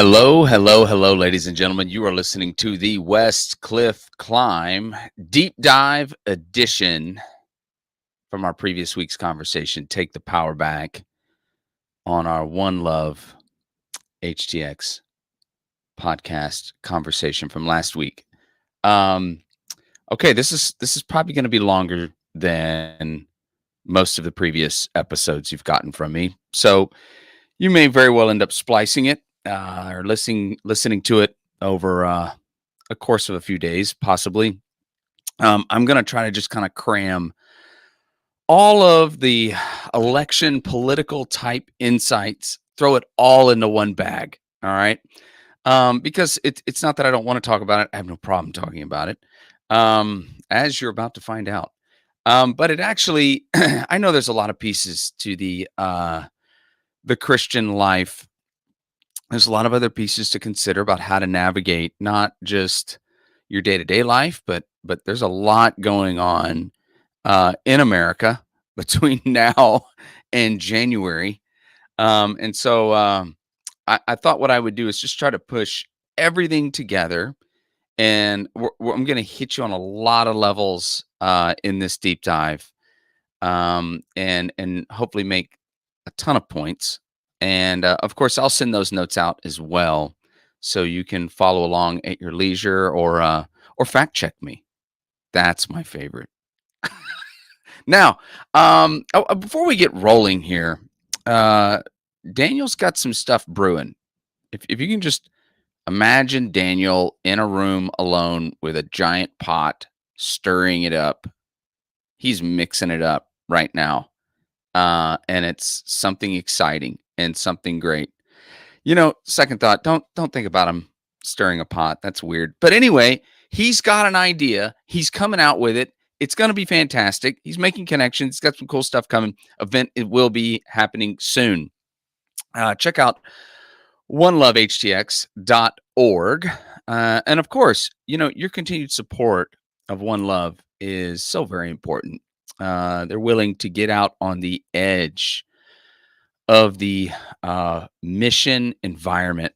Hello, hello, hello, ladies and gentlemen. You are listening to the Westcliffe Climb Deep Dive Edition from our previous week's conversation. Take the power back on our One Love HTX podcast conversation from last week. Um, okay, this is probably going to be longer than most of the previous episodes you've gotten from me. So you may very well end up splicing it or listening to it over a course of a few days, possibly. I'm going to try to just kind of cram all of the election political type insights, throw it all into one bag. All right. Because it's not that I don't want to talk about it. I have no problem talking about it, as you're about to find out. But it actually, I know there's a lot of pieces to the Christian life. There's a lot of other pieces to consider about how to navigate not just your day-to-day life, but there's a lot going on in America between now and January. And so I thought what I would do is just try to push everything together, and I'm going to hit you on a lot of levels in this deep dive, and hopefully make a ton of points. And of course, I'll send those notes out as well, so you can follow along at your leisure, or fact check me. That's my favorite. Now, before we get rolling here, uh, Daniel's got some stuff brewing. If you can just imagine Daniel in a room alone with a giant pot, stirring it up. He's mixing it up right now. And it's something exciting and something great. Second thought, don't think about him stirring a pot. That's weird. But anyway, he's got an idea. He's coming out with it. It's going to be fantastic. He's making connections. He's got some cool stuff coming. It will be happening soon. Check out onelovehtx.org. And of course, your continued support of One Love is so very important. They're willing to get out on the edge of the mission environment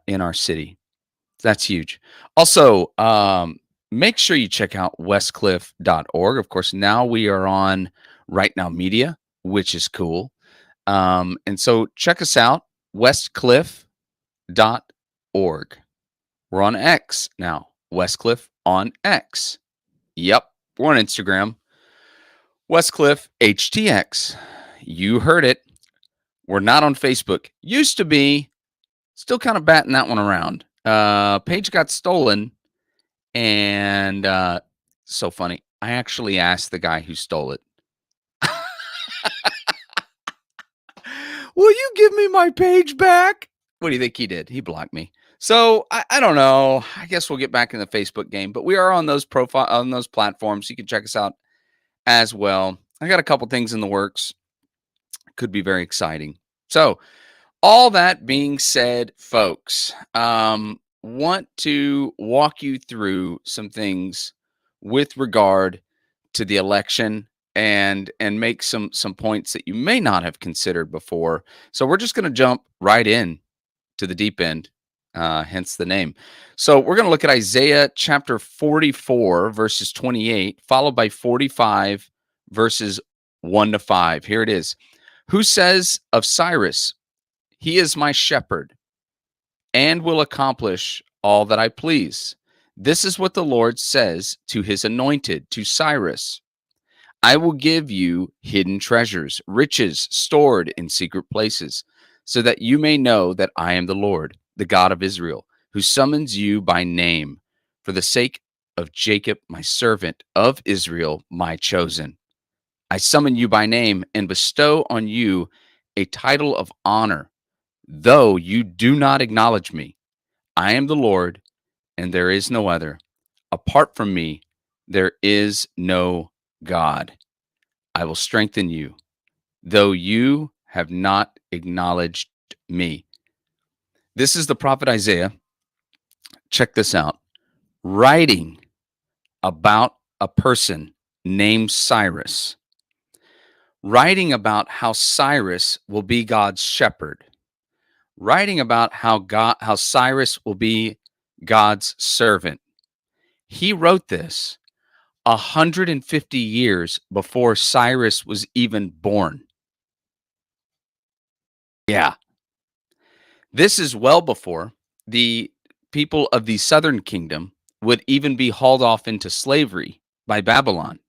in our city. That's huge. Also, make sure you check out westcliffe.org. Of course, now we are on Right Now Media, which is cool. And so check us out, westcliffe.org. We're on X now, Westcliffe on X. Yep, we're on Instagram, Westcliffe HTX. You heard it. We're not on Facebook. Used to be. Still kind of batting that one around. Page got stolen, and so funny. I actually asked the guy who stole it, "Will you give me my page back?" What do you think he did? He blocked me. So I don't know. I guess we'll get back in the Facebook game, but we are on those platforms. You can check us out as well. I got a couple things in the works. Could be very exciting. So, all that being said, folks, want to walk you through some things with regard to the election, and make some points that you may not have considered before. So we're just going to jump right in to the deep end, hence the name. So we're going to look at Isaiah chapter 44, verses 28, followed by 45, verses 1 to 5. Here it is. Who says of Cyrus, he is my shepherd and will accomplish all that I please? This is what the Lord says to his anointed, to Cyrus. I will give you hidden treasures, riches stored in secret places, so that you may know that I am the Lord, the God of Israel, who summons you by name, for the sake of Jacob, my servant, of Israel, my chosen. I summon you by name and bestow on you a title of honor, though you do not acknowledge me. I am the Lord, and there is no other. Apart from me, there is no God. I will strengthen you, though you have not acknowledged me. This is the prophet Isaiah. Check this out. Writing about a person named Cyrus. Writing about how Cyrus will be God's shepherd. writing about how Cyrus will be God's servant. He wrote this 150 years before Cyrus was even born. Yeah. This is well before the people of the southern kingdom would even be hauled off into slavery by Babylon.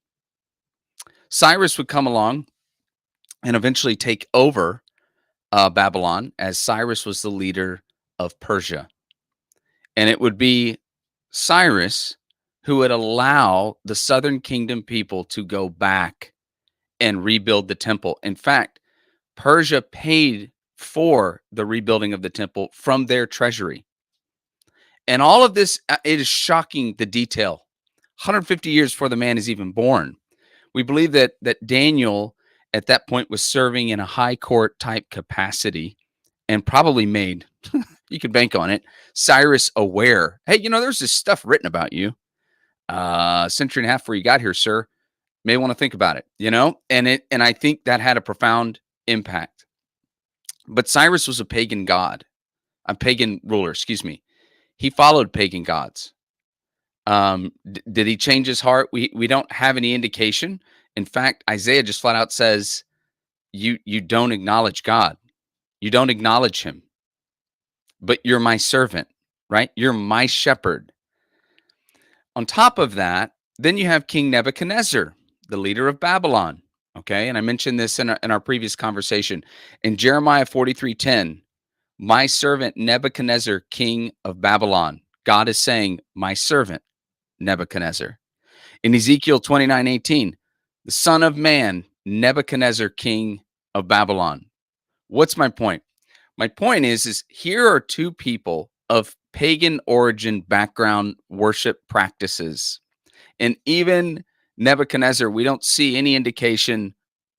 Cyrus would come along and eventually take over Babylon, as Cyrus was the leader of Persia. And it would be Cyrus who would allow the southern kingdom people to go back and rebuild the temple. In fact, Persia paid for the rebuilding of the temple from their treasury. And all of this, it is shocking, the detail. 150 years before the man is even born. We believe that Daniel at that point was serving in a high court type capacity and probably made, you could bank on it, Cyrus aware. Hey, there's this stuff written about you a century and a half before you got here, sir. May want to think about it, and I think that had a profound impact. But Cyrus was a pagan ruler, excuse me. He followed pagan gods. Did he change his heart? We don't have any indication. In fact, Isaiah just flat out says, you don't acknowledge God. You don't acknowledge him. But you're my servant, right? You're my shepherd. On top of that, then you have King Nebuchadnezzar, the leader of Babylon. Okay, and I mentioned this in our previous conversation. In Jeremiah 43:10, my servant Nebuchadnezzar, king of Babylon. God is saying, my servant Nebuchadnezzar. In Ezekiel 29:18, the son of man, Nebuchadnezzar, king of Babylon. What's my point? My point is here are two people of pagan origin, background, worship practices. And even Nebuchadnezzar, we don't see any indication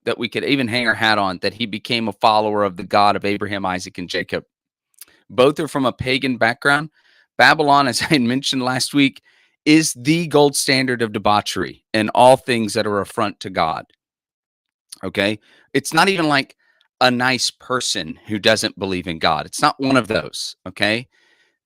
that we could even hang our hat on that he became a follower of the God of Abraham, Isaac, and Jacob. Both are from a pagan background. Babylon, as I mentioned last week, is the gold standard of debauchery and all things that are affront to God. Okay? It's not even like a nice person who doesn't believe in God. It's not one of those. Okay?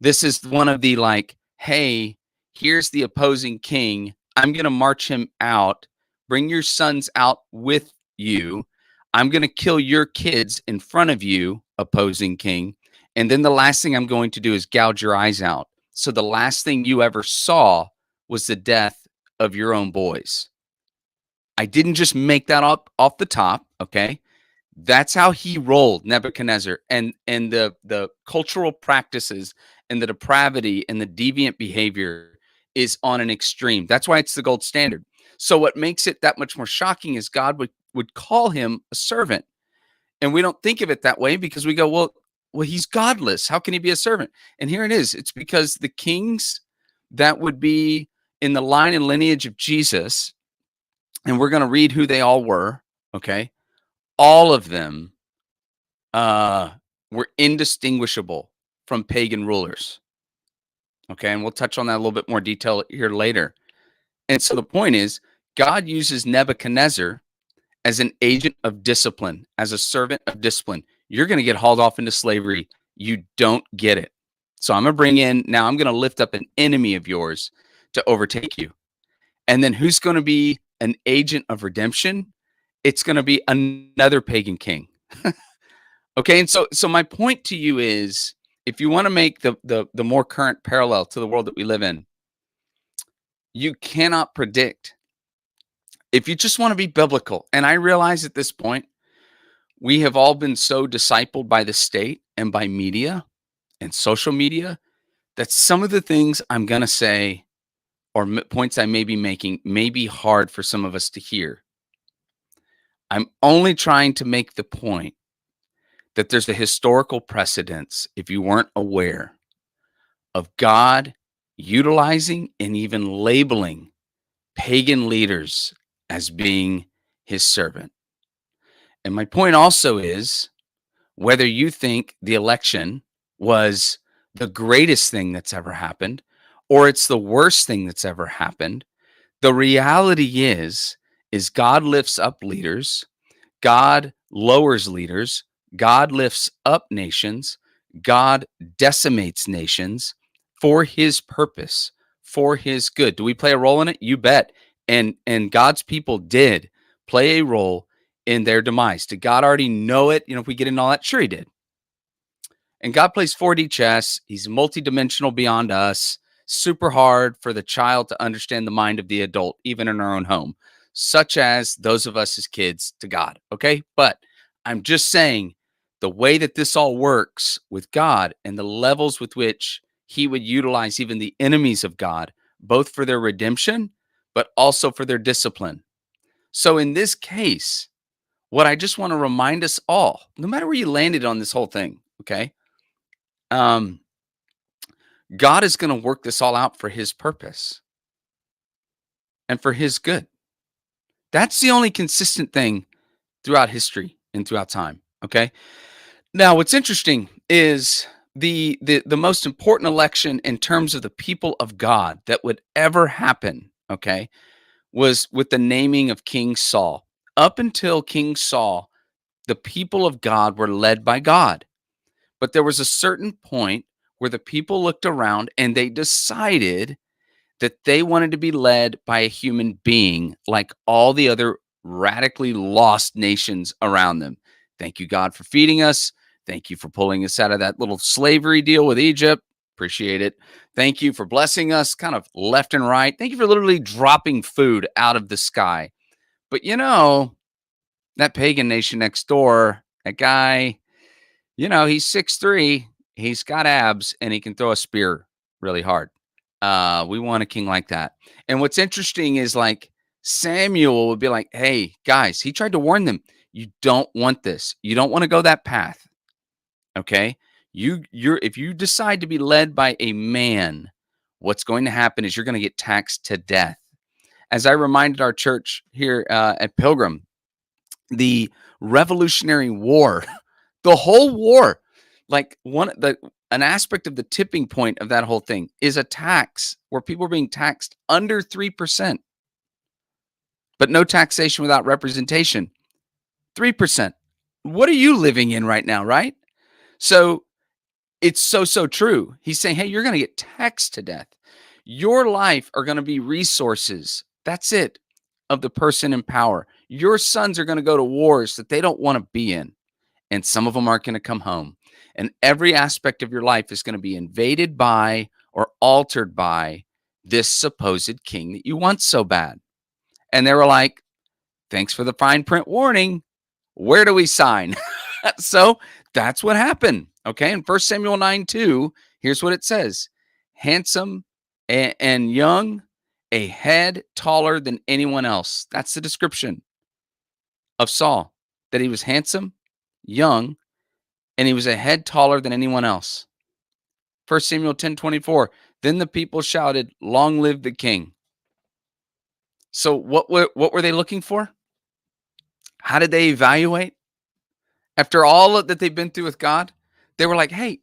This is one of the like, hey, here's the opposing king. I'm going to march him out. Bring your sons out with you. I'm going to kill your kids in front of you, opposing king. And then the last thing I'm going to do is gouge your eyes out. So the last thing you ever saw was the death of your own boys. I didn't just make that up off the top, okay? That's how he rolled, Nebuchadnezzar, and the cultural practices and the depravity and the deviant behavior is on an extreme. That's why it's the gold standard. So what makes it that much more shocking is God would call him a servant. And we don't think of it that way because we go, well, he's godless. How can he be a servant? And here it is. It's because the kings that would be in the line and lineage of Jesus, and we're going to read who they all were, okay? All of them were indistinguishable from pagan rulers. Okay, and we'll touch on that a little bit more detail here later. And so the point is, God uses Nebuchadnezzar as an agent of discipline, as a servant of discipline. You're going to get hauled off into slavery. You don't get it. So I'm going to bring in, now I'm going to lift up an enemy of yours to overtake you. And then who's going to be an agent of redemption? It's going to be another pagan king. Okay, and so my point to you is, if you want to make the more current parallel to the world that we live in, you cannot predict. If you just want to be biblical, and I realize at this point, we have all been so discipled by the state and by media and social media that some of the things I'm going to say or points I may be making may be hard for some of us to hear. I'm only trying to make the point that there's a historical precedence, if you weren't aware, of God utilizing and even labeling pagan leaders as being his servant. And my point also is, whether you think the election was the greatest thing that's ever happened or it's the worst thing that's ever happened, the reality is God lifts up leaders, God lowers leaders, God lifts up nations, God decimates nations for his purpose, for his good. Do we play a role in it? You bet. And God's people did play a role in their demise. Did God already know it? If we get into all that, sure he did. And God plays 4D chess. He's multidimensional beyond us. Super hard for the child to understand the mind of the adult, even in our own home, such as those of us as kids to God. Okay. But I'm just saying the way that this all works with God and the levels with which he would utilize even the enemies of God, both for their redemption, but also for their discipline. So in this case, what I just want to remind us all, no matter where you landed on this whole thing, okay? Um, God is going to work this all out for his purpose and for his good. That's the only consistent thing throughout history and throughout time. Okay. Now, what's interesting is the most important election in terms of the people of God that would ever happen, okay, was with the naming of King Saul. Up until King Saul, the people of God were led by God. But there was a certain point where the people looked around and they decided that they wanted to be led by a human being like all the other radically lost nations around them. Thank you, God, for feeding us. Thank you for pulling us out of that little slavery deal with Egypt. Appreciate it. Thank you for blessing us kind of left and right. Thank you for literally dropping food out of the sky. But that pagan nation next door, that guy, he's 6'3", he's got abs, and he can throw a spear really hard. We want a king like that. And what's interesting is like Samuel would be like, hey, guys, he tried to warn them. You don't want this. You don't want to go that path. Okay. If you decide to be led by a man, what's going to happen is you're going to get taxed to death. As I reminded our church here at Pilgrim, the Revolutionary War, the whole war, like an aspect of the tipping point of that whole thing is a tax where people are being taxed under 3%, but no taxation without representation. 3%. What are you living in right now, right? So it's so true. He's saying, hey, you're going to get taxed to death. Your life are going to be resources. That's it, of the person in power. Your sons are going to go to wars that they don't want to be in. And some of them aren't going to come home. And every aspect of your life is going to be invaded by or altered by this supposed king that you want so bad. And they were like, thanks for the fine print warning. Where do we sign? So that's what happened. Okay. In 1 Samuel 9:2, here's what it says: handsome and young, a head taller than anyone else. That's the description of Saul, that he was handsome, young, and he was a head taller than anyone else. 1 Samuel 10:24. Then the people shouted, long live the king. So what were they looking for? How did they evaluate? After all that they've been through with God, they were like, hey,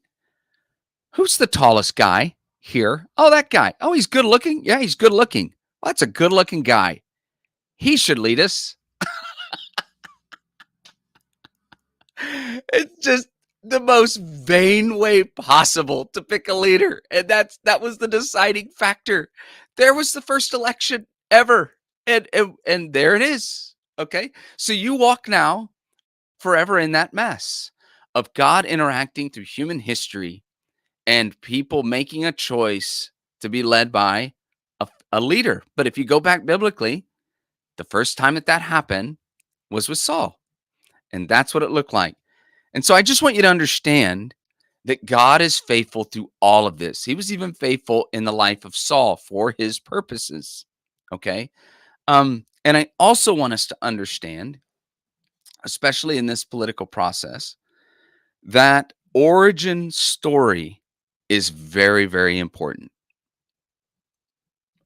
who's the tallest guy here? Oh, that guy. Oh, he's good looking. Yeah, he's good looking. Well, that's a good looking guy. He should lead us. It's just the most vain way possible to pick a leader. And that was the deciding factor. There was the first election ever. And there it is. Okay. So you walk now forever in that mess of God interacting through human history and people making a choice to be led by a leader. But if you go back biblically, the first time that happened was with Saul. And that's what it looked like. And so I just want you to understand that God is faithful through all of this. He was even faithful in the life of Saul for his purposes. Okay. And I also want us to understand, especially in this political process, that origin story is very, very important.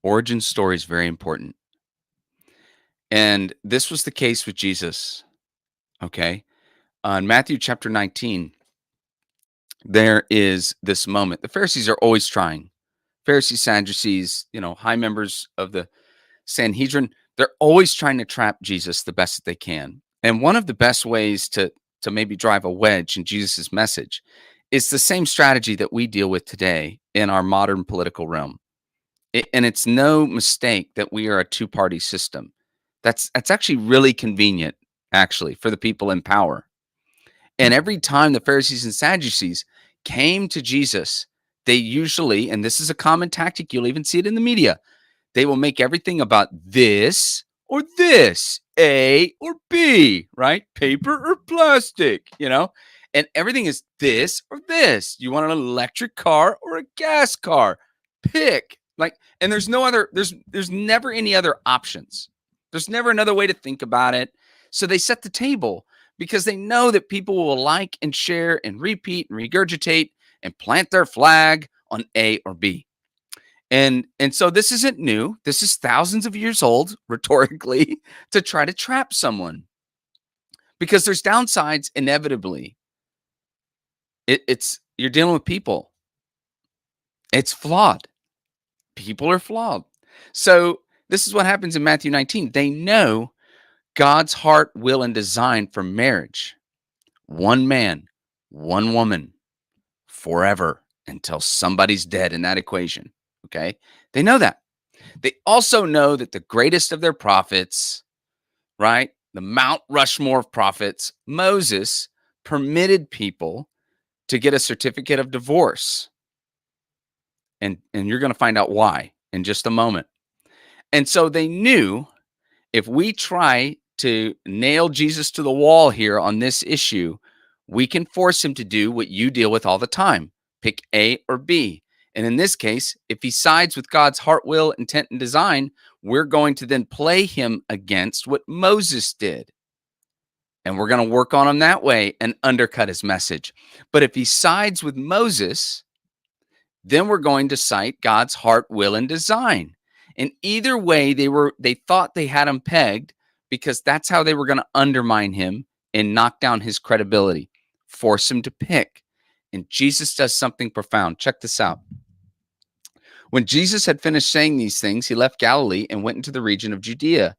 Origin story is very important. And this was the case with Jesus. Okay. In Matthew chapter 19, there is this moment. The Pharisees are always trying. Pharisees, Sadducees, high members of the Sanhedrin, they're always trying to trap Jesus the best that they can. And one of the best ways to maybe drive a wedge in Jesus's message It's the same strategy that we deal with today in our modern political realm. And it's no mistake that we are a two-party system. That's actually really convenient, actually, for the people in power. And every time the Pharisees and Sadducees came to Jesus, they usually, and this is a common tactic, you'll even see it in the media, they will make everything about this or this, A or B, right? Paper or plastic, And everything is this or this. You want an electric car or a gas car? Pick. And there's no other, there's never any other options. There's never another way to think about it. So they set the table because they know that people will like and share and repeat and regurgitate and plant their flag on A or B. And so this isn't new. This is thousands of years old, rhetorically, to try to trap someone because there's downsides inevitably. It's you're dealing with people. It's flawed. People are flawed. So this is what happens in Matthew 19. They know God's heart, will, and design for marriage. One man, one woman, forever until somebody's dead in that equation. Okay. They know that. They also know that the greatest of their prophets, right? The Mount Rushmore of prophets, Moses, permitted people to get a certificate of divorce. And you're going to find out why in just a moment. And so they knew if we try to nail Jesus to the wall here on this issue, we can force him to do what you deal with all the time. Pick A or B. And in this case, if he sides with God's heart, will, intent, and design, we're going to then play him against what Moses did. And we're going to work on him that way and undercut his message. But if he sides with Moses, then we're going to cite God's heart, will, and design. And either way, they thought they had him pegged because that's how they were going to undermine him and knock down his credibility, force him to pick. And Jesus does something profound. Check this out. When Jesus had finished saying these things, he left Galilee and went into the region of Judea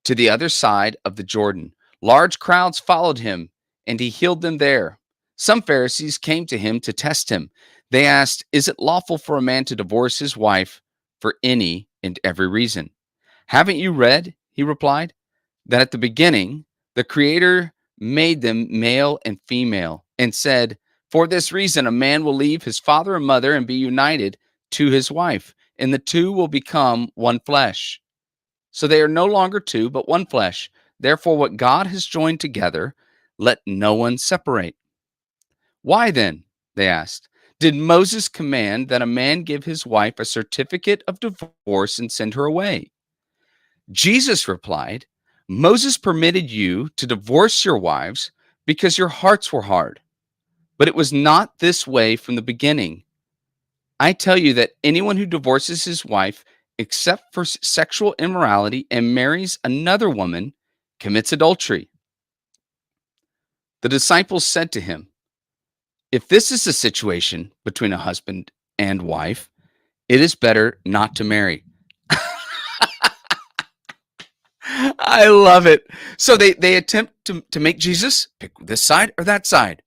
to the other side of the Jordan. Large crowds followed him, and he healed them there. Some Pharisees came to him to test him. They asked, "Is it lawful for a man to divorce his wife for any and every reason?" "Haven't you read," he replied, "that at the beginning the Creator made them male and female and said, 'For this reason a man will leave his father and mother and be united to his wife, and the two will become one flesh.' So they are no longer two, but one flesh. Therefore, what God has joined together, let no one separate." "Why then," they asked, "did Moses command that a man give his wife a certificate of divorce and send her away?" Jesus replied, "Moses permitted you to divorce your wives because your hearts were hard. But it was not this way from the beginning. I tell you that anyone who divorces his wife except for sexual immorality and marries another woman commits adultery." The disciples said to him, "If this is the situation between a husband and wife, it is better not to marry." I love it. So they attempt to make Jesus pick this side or that side.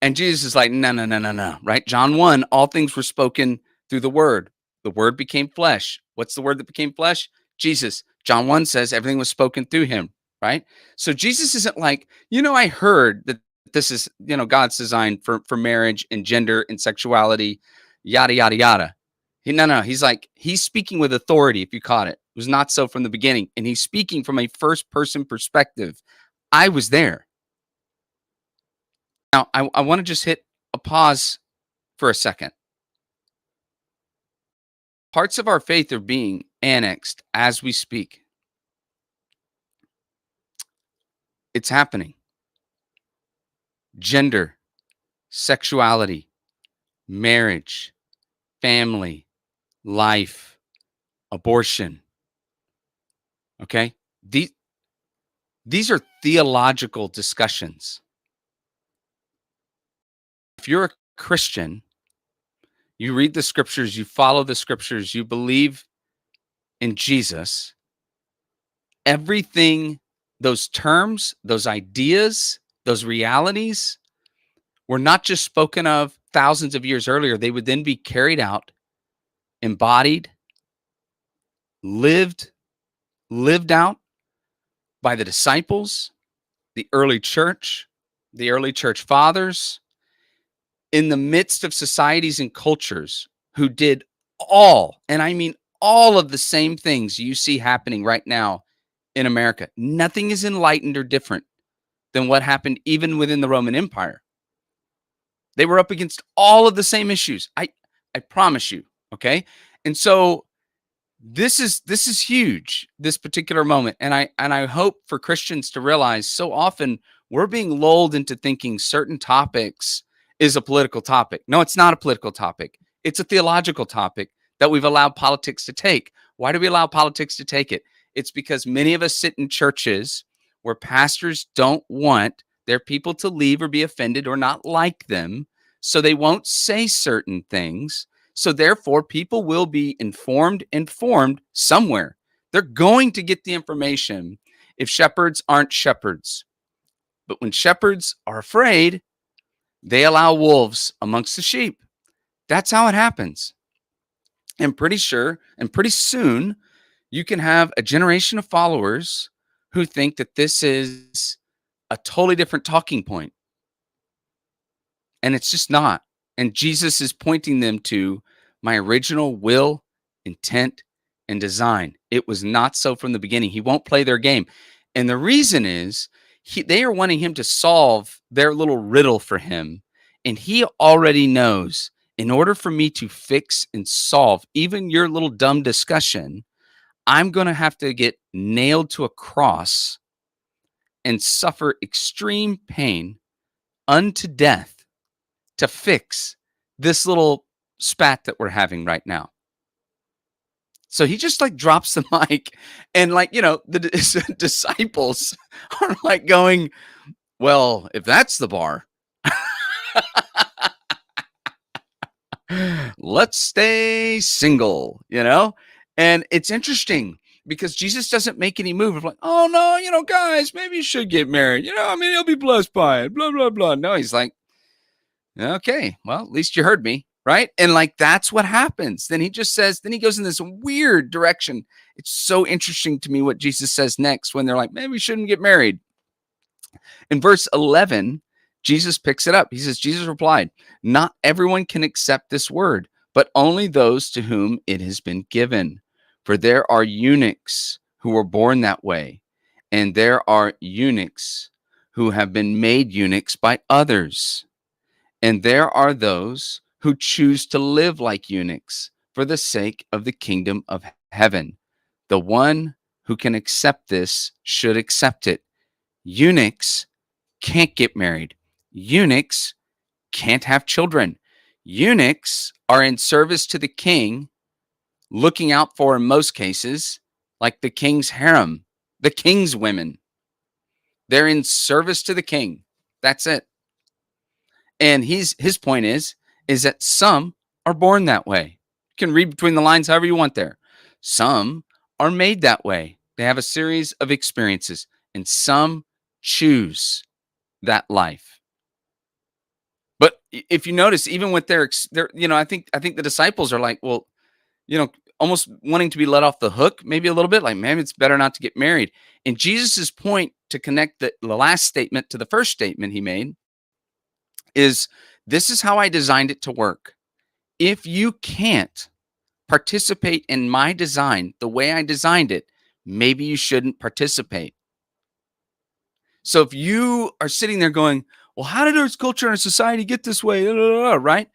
And Jesus is like, no, no, no, no, no, right? John 1, all things were spoken through the word. The word became flesh. What's the word that became flesh? Jesus. John 1 says everything was spoken through him, right? So Jesus isn't like, I heard that this is, God's design for marriage and gender and sexuality, yada, yada, yada. No, he's like, he's speaking with authority if you caught it. It was not so from the beginning. And he's speaking from a first person perspective. I was there. Now, I want to just hit a pause for a second. Parts of our faith are being annexed as we speak. It's happening. Gender, sexuality, marriage, family, life, abortion. Okay? These are theological discussions. If you're a Christian, you read the scriptures, you follow the scriptures, you believe in Jesus, everything, those terms, those ideas, those realities were not just spoken of thousands of years earlier, they would then be carried out, embodied, lived, lived out by the disciples, the early church fathers, in the midst of societies and cultures who did all, and I mean all of the same things you see happening right now in America. Nothing is enlightened or different than what happened even within the Roman Empire. They were up against all of the same issues. I promise you, okay? And so this is huge, this particular moment, and I hope for Christians to realize so often we're being lulled into thinking certain topics is a political topic. No, it's not a political topic. It's a theological topic that we've allowed politics to take. Why do we allow politics to take it? It's because many of us sit in churches where pastors don't want their people to leave or be offended or not like them, so they won't say certain things. So therefore, people will be informed and formed somewhere. They're going to get the information if shepherds aren't shepherds. But when shepherds are afraid, they allow wolves amongst the sheep. That's how it happens. And pretty soon, you can have a generation of followers who think that this is a totally different talking point. And it's just not. And Jesus is pointing them to my original will, intent, and design. It was not so from the beginning. He won't play their game. And the reason is they are wanting him to solve their little riddle for him. And he already knows, in order for me to fix and solve even your little dumb discussion, I'm going to have to get nailed to a cross and suffer extreme pain unto death to fix this little spat that we're having right now. So he just like drops the mic, and like, the disciples are like going, well, if that's the bar, let's stay single, And it's interesting because Jesus doesn't make any move of like, oh no, guys, maybe you should get married. You'll be blessed by it, blah, blah, blah. No, he's like, okay, well, at least you heard me, right? And like, that's what happens. Then he goes in this weird direction. It's so interesting to me what Jesus says next when they're like, maybe we shouldn't get married. In verse 11, Jesus picks it up. He says, Jesus replied, not everyone can accept this word, but only those to whom it has been given. For there are eunuchs who were born that way, and there are eunuchs who have been made eunuchs by others. And there are those who choose to live like eunuchs for the sake of the kingdom of heaven. The one who can accept this should accept it. Eunuchs can't get married. Eunuchs can't have children. Eunuchs are in service to the king, looking out for, in most cases, like the king's harem, the king's women. They're in service to the king. That's it. And his point is that some are born that way. You can read between the lines however you want there. Some are made that way. They have a series of experiences, and some choose that life. But if you notice, even with their I think the disciples are like, well, almost wanting to be let off the hook, maybe a little bit, like, maybe it's better not to get married. And Jesus's point to connect the last statement to the first statement he made is, this is how I designed it to work. If you can't participate in my design the way I designed it, maybe you shouldn't participate. So if you are sitting there going, well, how did our culture and our society get this way? Right?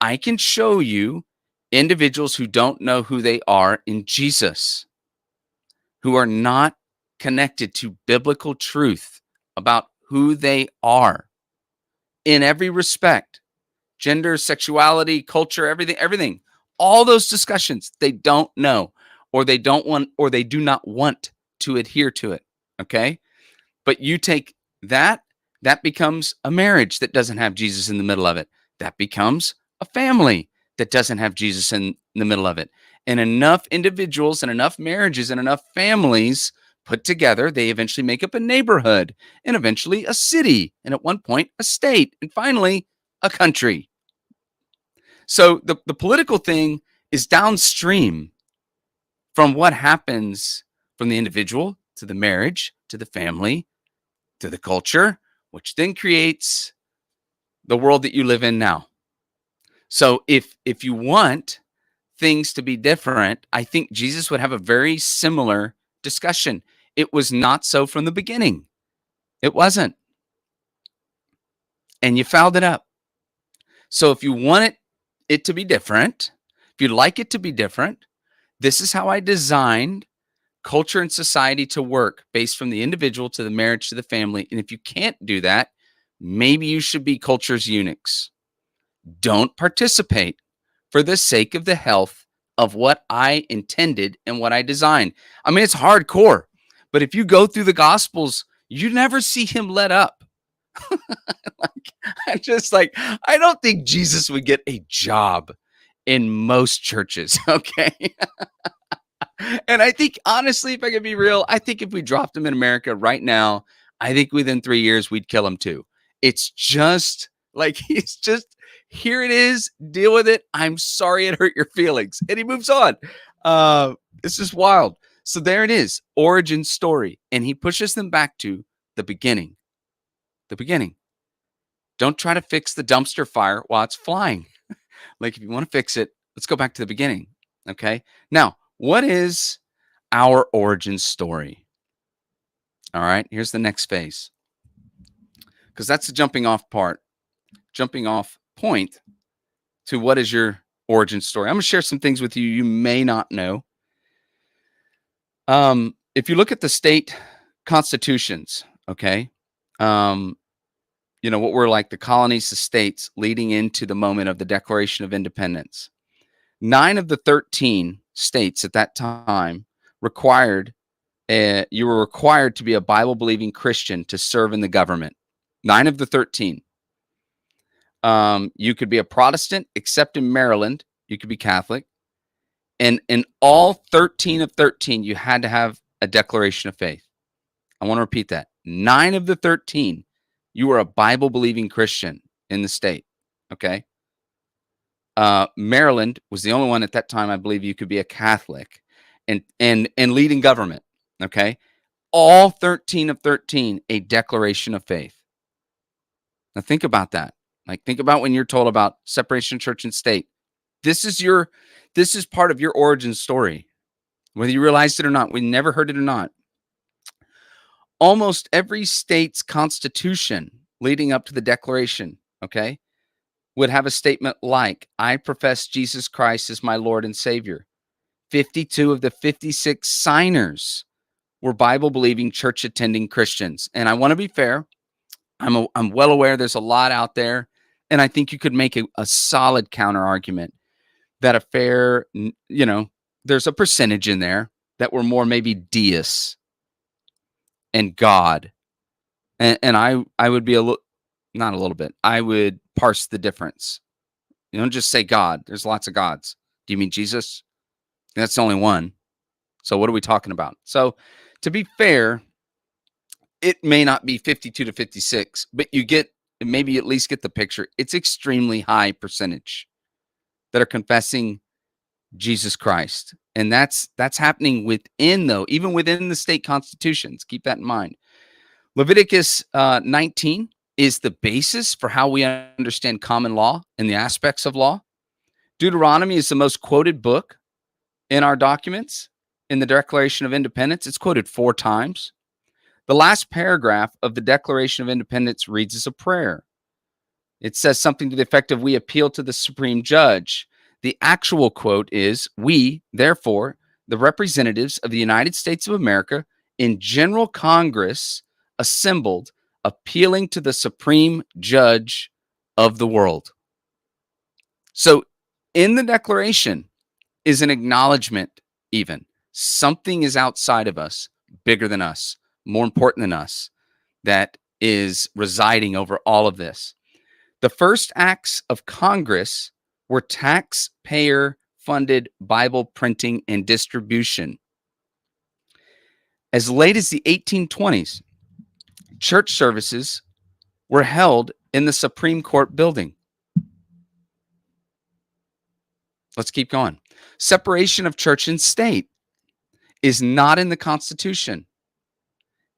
I can show you individuals who don't know who they are in Jesus, who are not connected to biblical truth about who they are in every respect, gender, sexuality, culture, everything, all those discussions, they don't know, or they don't want, or they do not want to adhere to it. Okay. But you take that becomes a marriage that doesn't have Jesus in the middle of it. That becomes a family that doesn't have Jesus in the middle of it. And enough individuals and enough marriages and enough families put together, they eventually make up a neighborhood, and eventually a city, and at one point a state, and finally a country. So the political thing is downstream from what happens from the individual to the marriage to the family to the culture, which then creates the world that you live in now. So if you want things to be different, I think Jesus would have a very similar discussion. It was not so from the beginning. It wasn't. And you fouled it up. So if you want it to be different, if you'd like it to be different, this is how I designed culture and society to work based from the individual to the marriage to the family. And if you can't do that, maybe you should be culture's eunuchs. Don't participate for the sake of the health of what I intended and what I designed. I mean, it's hardcore, but if you go through the Gospels, you never see him let up. I'm just like, I don't think Jesus would get a job in most churches. Okay. And I think, honestly, if I could be real, I think if we dropped him in America right now, I think within 3 years, we'd kill him too. It's just like, he's just, here it is, deal with it. I'm sorry it hurt your feelings. And he moves on. It's just wild. So there it is, origin story. And he pushes them back to the beginning. The beginning. Don't try to fix the dumpster fire while it's flying. Like, if you want to fix it, let's go back to the beginning. Okay. Now, what is our origin story? All right. Here's the next phase. Because that's the jumping off point to what is your origin story. I'm going to share some things with you you may not know. If you look at the state constitutions, okay, what were like the colonies, the states leading into the moment of the Declaration of Independence. 9 of the 13 states at that time you were required to be a Bible-believing Christian to serve in the government. 9 of the 13. You could be a Protestant, except in Maryland, you could be Catholic. And in all 13 of 13, you had to have a declaration of faith. I want to repeat that. 9 of the 13, you were a Bible-believing Christian in the state. Okay. Maryland was the only one at that time, I believe, you could be a Catholic and lead in government. Okay. All 13 of 13, a declaration of faith. Now think about that. Like, think about when you're told about separation of church and state. This is part of your origin story, whether you realized it or not. We never heard it or not. Almost every state's constitution leading up to the Declaration, okay, would have a statement like, I profess Jesus Christ as my Lord and Savior. 52 of the 56 signers were Bible-believing, church-attending Christians. And I want to be fair. I'm well aware there's a lot out there, and I think you could make a solid counter argument that there's a percentage in there that were more maybe deists and God. And I would be not a little bit. I would parse the difference. You don't just say God. There's lots of gods. Do you mean Jesus? That's the only one. So what are we talking about? So to be fair, it may not be 52 to 56, but you maybe at least get the picture. It's extremely high percentage that are confessing Jesus Christ. And that's happening even within the state constitutions. Keep that in mind. Leviticus 19 is the basis for how we understand common law and the aspects of law. Deuteronomy is the most quoted book in our documents in the Declaration of Independence. It's quoted 4 times. The last paragraph of the Declaration of Independence reads as a prayer. It says something to the effect of, we appeal to the supreme judge. The actual quote is, we, therefore, the representatives of the United States of America in General Congress assembled, appealing to the supreme judge of the world. So in the Declaration is an acknowledgement, even something is outside of us, bigger than us, more important than us, that is residing over all of this. The first acts of Congress were taxpayer-funded Bible printing and distribution. As late as the 1820s, church services were held in the Supreme Court building. Let's keep going. Separation of church and state is not in the Constitution.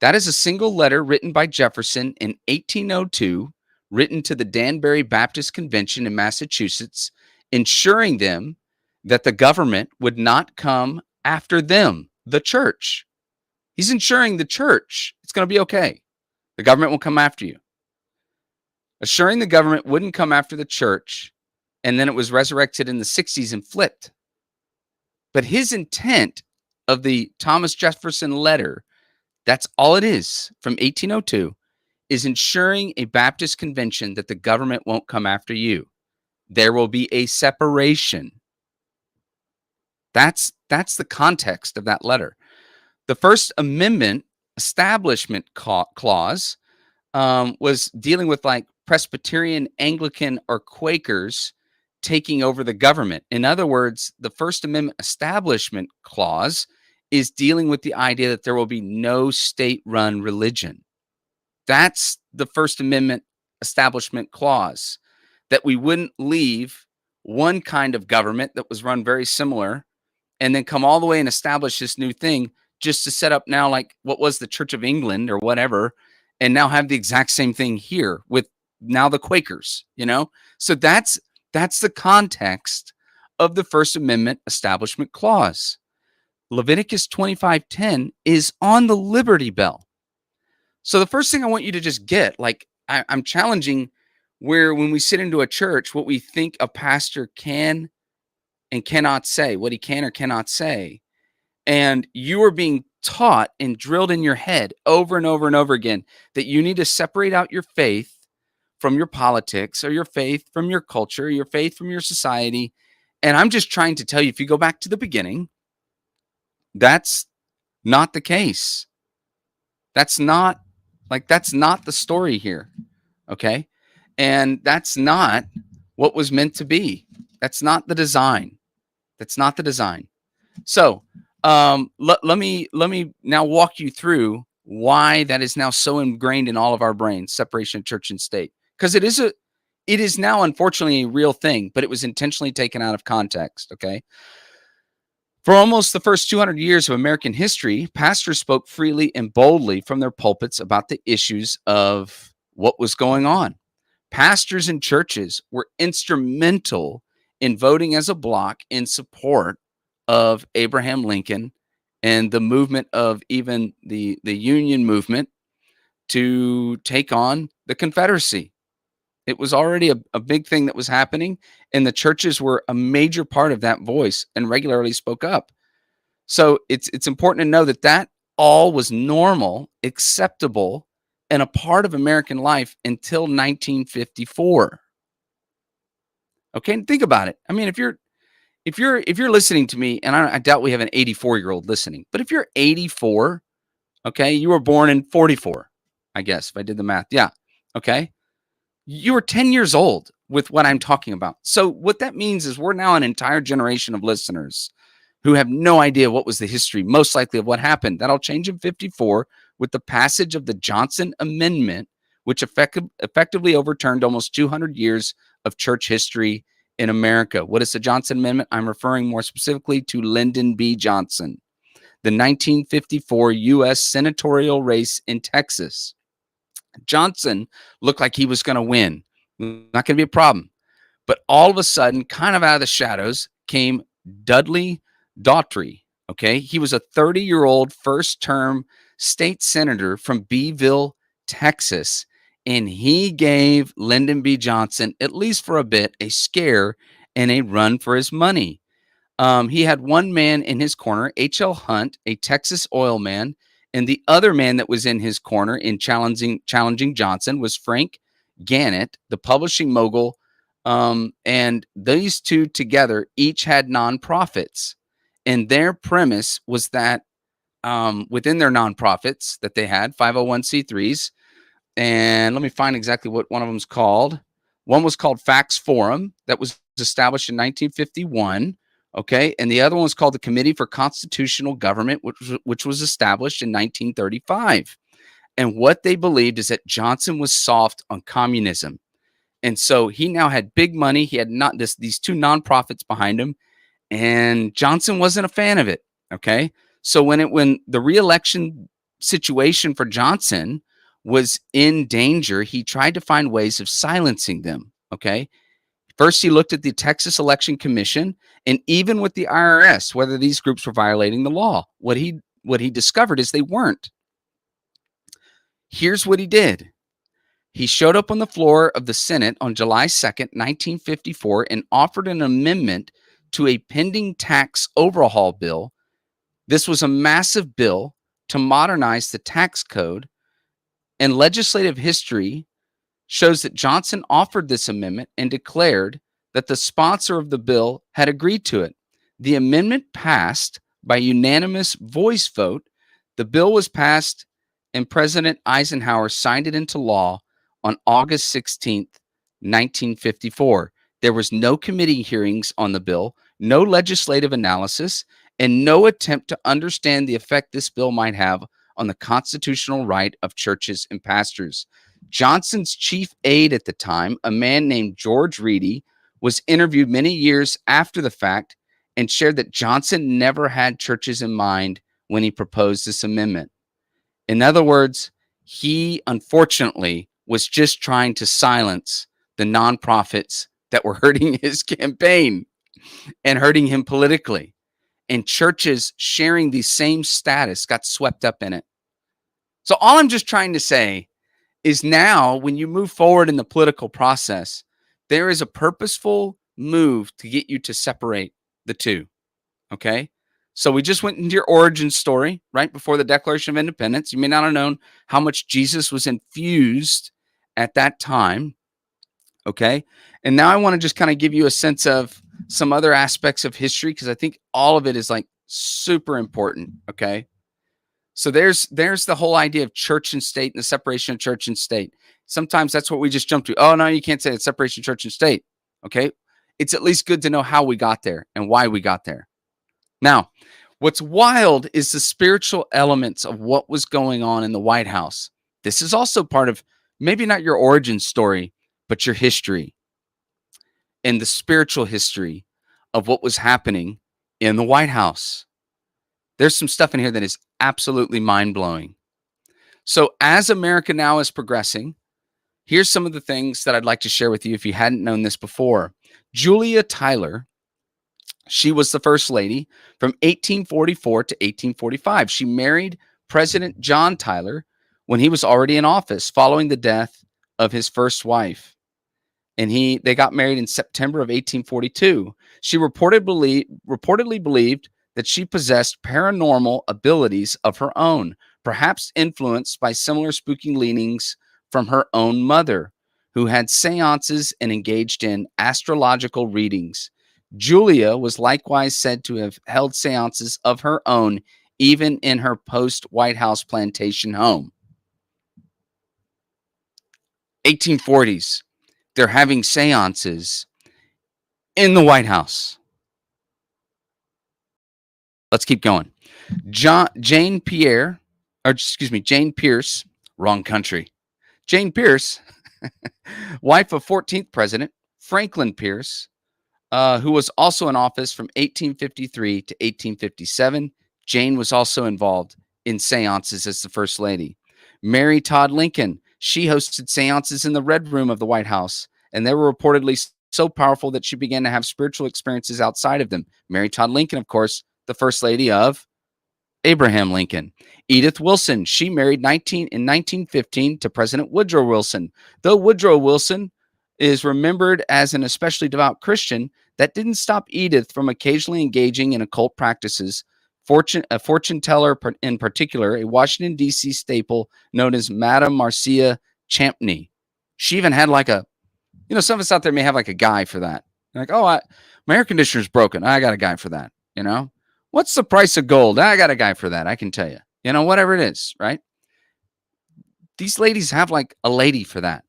That is a single letter written by Jefferson in 1802, written to the Danbury Baptist Convention in Massachusetts, ensuring them that the government would not come after them, the church. He's ensuring the church it's going to be okay. The government will come after you. Assuring the government wouldn't come after the church, and then it was resurrected in the 60s and flipped. But his intent of the Thomas Jefferson letter, that's all it is, from 1802, is ensuring a Baptist convention that the government won't come after you. There will be a separation. That's the context of that letter. The First Amendment Establishment Clause was dealing with like Presbyterian, Anglican, or Quakers taking over the government. In other words, the First Amendment Establishment Clause is dealing with the idea that there will be no state-run religion. That's the First Amendment Establishment Clause, that we wouldn't leave one kind of government that was run very similar and then come all the way and establish this new thing just to set up now like what was the Church of England or whatever, and now have the exact same thing here with now the Quakers, you know? So that's the context of the First Amendment Establishment Clause. Leviticus 25:10 is on the Liberty Bell. So the first thing I want you to just get, like I'm challenging where when we sit into a church, what we think a pastor can and cannot say, what he can or cannot say. And you are being taught and drilled in your head over and over and over again that you need to separate out your faith from your politics, or your faith from your culture, your faith from your society. And I'm just trying to tell you, if you go back to the beginning, that's not the case. That's not the story here. Okay. And that's not what was meant to be. That's not the design. That's not the design. So let me now walk you through why that is now so ingrained in all of our brains, separation of church and state. Because it is now unfortunately a real thing, but it was intentionally taken out of context. Okay. For almost the first 200 years of American history, pastors spoke freely and boldly from their pulpits about the issues of what was going on. Pastors and churches were instrumental in voting as a bloc in support of Abraham Lincoln and the movement of even the Union movement to take on the Confederacy. It was already a big thing that was happening, and the churches were a major part of that voice and regularly spoke up. So it's important to know that all was normal, acceptable, and a part of American life until 1954. Okay, and think about it. I mean, if you're listening to me, and I doubt we have an 84-year-old listening, but if you're 84, okay, you were born in 44, I guess, if I did the math. Yeah, okay. You were 10 years old with what I'm talking about. So what that means is we're now an entire generation of listeners who have no idea what was the history, most likely, of what happened. That'll change in 54 with the passage of the Johnson Amendment, which effectively overturned almost 200 years of church history in America. What is the Johnson Amendment? I'm referring more specifically to Lyndon B. Johnson, the 1954 U.S. senatorial race in Texas. Johnson looked like he was going to win. Not going to be a problem. But all of a sudden, kind of out of the shadows, came Dudley Daughtry. Okay. He was a 30-year-old first-term state senator from Beeville, Texas. And he gave Lyndon B. Johnson, at least for a bit, a scare and a run for his money. He had one man in his corner, H.L. Hunt, a Texas oil man. And the other man that was in his corner in challenging Johnson was Frank Gannett, the publishing mogul. And these two together each had nonprofits. And their premise was that within their nonprofits that they had, 501c3s, and let me find exactly what one of them is called. One was called Facts Forum, that was established in 1951. Okay. And the other one was called the Committee for Constitutional Government, which was established in 1935. And what they believed is that Johnson was soft on communism. And so he now had big money. He had these two nonprofits behind him. And Johnson wasn't a fan of it. Okay. So when the reelection situation for Johnson was in danger, he tried to find ways of silencing them. Okay. First, he looked at the Texas Election Commission and even with the IRS, whether these groups were violating the law. What he discovered is they weren't. Here's what he did. He showed up on the floor of the Senate on July 2nd, 1954, and offered an amendment to a pending tax overhaul bill. This was a massive bill to modernize the tax code, and legislative history shows that Johnson offered this amendment and declared that the sponsor of the bill had agreed to it. The amendment passed by unanimous voice vote. The bill was passed, and President Eisenhower signed it into law on August 16th, 1954. There was no committee hearings on the bill, no legislative analysis, and no attempt to understand the effect this bill might have on the constitutional right of churches and pastors. Johnson's chief aide at the time, a man named George Reedy, was interviewed many years after the fact and shared that Johnson never had churches in mind when he proposed this amendment. In other words, he unfortunately was just trying to silence the nonprofits that were hurting his campaign and hurting him politically. And churches sharing the same status got swept up in it. So all I'm just trying to say is now when you move forward in the political process, there is a purposeful move to get you to separate the two. Okay. So we just went into your origin story right before the Declaration of Independence. You may not have known how much Jesus was infused at that time. Okay. And now I want to just kind of give you a sense of some other aspects of history because I think all of it is like super important. Okay. So there's the whole idea of church and state and the separation of church and state. Sometimes that's what we just jump to. Oh, no, you can't say it's separation of church and state. Okay. It's at least good to know how we got there and why we got there. Now, what's wild is the spiritual elements of what was going on in the White House. This is also part of maybe not your origin story, but your history and the spiritual history of what was happening in the White House. There's some stuff in here that is absolutely mind-blowing. So as America now is progressing, here's some of the things that I'd like to share with you if you hadn't known this before. Julia Tyler, she was the first lady from 1844 to 1845. She married President John Tyler when he was already in office following the death of his first wife. And they got married in September of 1842. She reportedly believed that she possessed paranormal abilities of her own, perhaps influenced by similar spooky leanings from her own mother, who had seances and engaged in astrological readings. Julia was likewise said to have held seances of her own, even in her post-White House plantation home. 1840s, they're having seances in the White House. Let's keep going. Jane Pierce, wrong country. Jane Pierce, wife of 14th President Franklin Pierce, who was also in office from 1853 to 1857. Jane was also involved in seances as the First Lady. Mary Todd Lincoln, she hosted seances in the Red Room of the White House, and they were reportedly so powerful that she began to have spiritual experiences outside of them. Mary Todd Lincoln, of course, the First Lady of Abraham Lincoln. Edith Wilson, she married in 1915 to President Woodrow Wilson. Though Woodrow Wilson is remembered as an especially devout Christian, that didn't stop Edith from occasionally engaging in occult practices. A fortune teller in particular, a Washington, D.C. staple known as Madame Marcia Champney. She even had like some of us out there may have like a guy for that. Like, oh, my air conditioner's broken. I got a guy for that. What's the price of gold? I got a guy for that. I can tell you, whatever it is, right? These ladies have like a lady for that.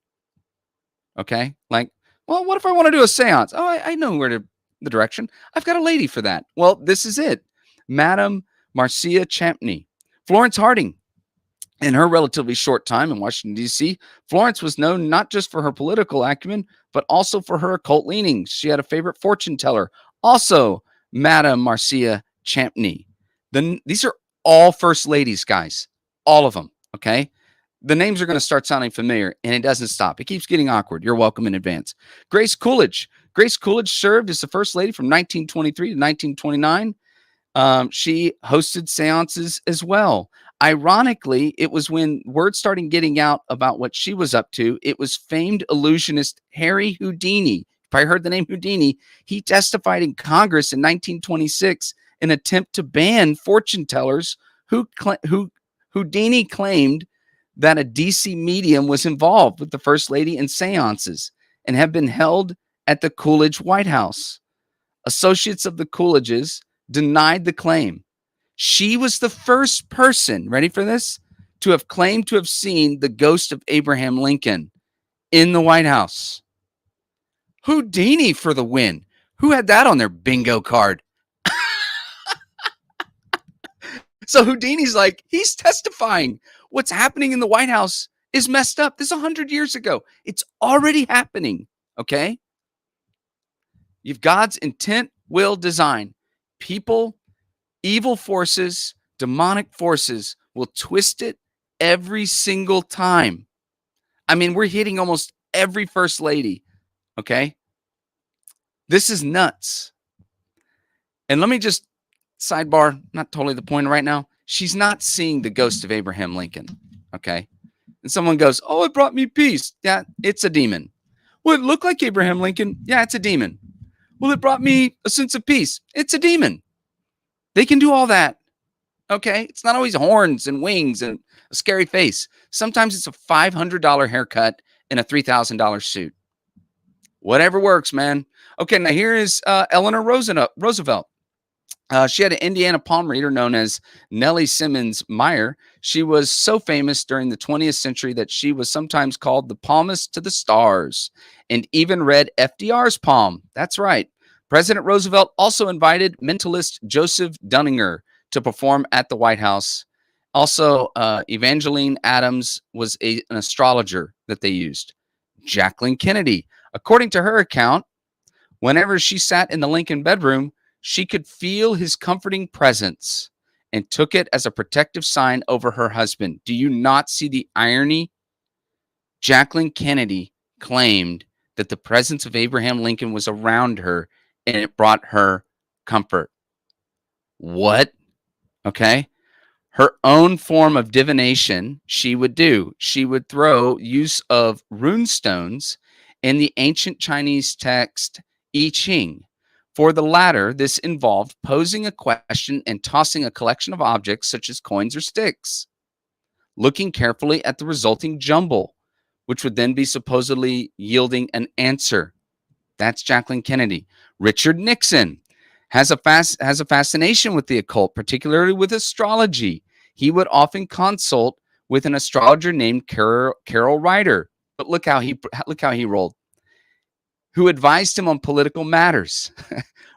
Okay. Like, well, what if I want to do a seance? Oh, I know the direction. I've got a lady for that. Well, this is it. Madame Marcia Champney. Florence Harding. In her relatively short time in Washington, D.C., Florence was known not just for her political acumen, but also for her occult leanings. She had a favorite fortune teller, also Madame Marcia Champney. These are all first ladies, guys. All of them, okay? The names are going to start sounding familiar, and it doesn't stop. It keeps getting awkward. You're welcome in advance. Grace Coolidge. Grace Coolidge served as the first lady from 1923 to 1929. She hosted seances as well. Ironically, it was when word started getting out about what she was up to. It was famed illusionist Harry Houdini. If I heard the name Houdini, he testified in Congress in 1926 in an attempt to ban fortune tellers who Houdini claimed that a DC medium was involved with the First Lady in seances and have been held at the Coolidge White House. Associates of the Coolidges denied the claim. She was the first person, ready for this, to have claimed to have seen the ghost of Abraham Lincoln in the White House. Houdini for the win. Who had that on their bingo card? So Houdini's like, he's testifying. What's happening in the White House is messed up. This is 100 years ago. It's already happening, okay? You've God's intent, will, design. People, evil forces, demonic forces will twist it every single time. I mean, we're hitting almost every first lady, okay? This is nuts. And let me just sidebar, not totally the point right now. She's not seeing the ghost of Abraham Lincoln, okay? And someone goes, oh, it brought me peace. Yeah, it's a demon. Well, it looked like Abraham Lincoln. Yeah, it's a demon. Well, it brought me a sense of peace. It's a demon. They can do all that, okay? It's not always horns and wings and a scary face. Sometimes it's a $500 haircut and a $3,000 suit. Whatever works, man. Okay, now here is Eleanor Roosevelt. She had an Indiana palm reader known as Nellie Simmons Meyer. She was so famous during the 20th century that she was sometimes called the palmist to the stars and even read FDR's palm. That's right. President Roosevelt also invited mentalist Joseph Dunninger to perform at the White House. Also, Evangeline Adams was an astrologer that they used. Jacqueline Kennedy, according to her account, whenever she sat in the Lincoln bedroom, she could feel his comforting presence and took it as a protective sign over her husband. Do you not see the irony? Jacqueline Kennedy claimed that the presence of Abraham Lincoln was around her and it brought her comfort. What? Okay. Her own form of divination she would do. She would throw use of rune stones in the ancient Chinese text I Ching. For the latter, this involved posing a question and tossing a collection of objects such as coins or sticks, looking carefully at the resulting jumble, which would then be supposedly yielding an answer. That's Jacqueline Kennedy. Richard Nixon has a fascination with the occult, particularly with astrology. He would often consult with an astrologer named Carol Ryder. But look how he rolled. Who advised him on political matters.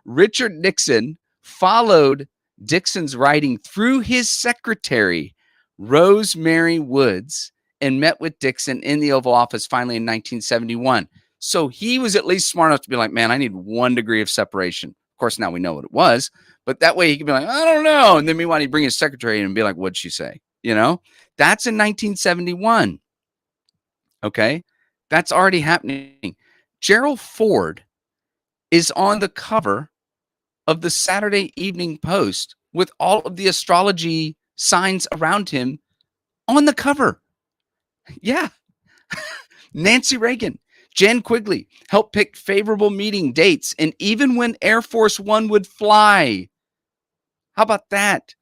Richard Nixon followed Dixon's writing through his secretary, Rosemary Woods, and met with Dixon in the Oval Office finally in 1971. So he was at least smart enough to be like, man, I need 1 degree of separation. Of course, now we know what it was, but that way he could be like, I don't know. And then meanwhile, he'd bring his secretary in and be like, what'd she say? You know, that's in 1971. Okay. That's already happening. Gerald Ford is on the cover of the Saturday Evening Post with all of the astrology signs around him on the cover. Yeah. Nancy Reagan, Jan Quigley helped pick favorable meeting dates and even when Air Force One would fly. How about that?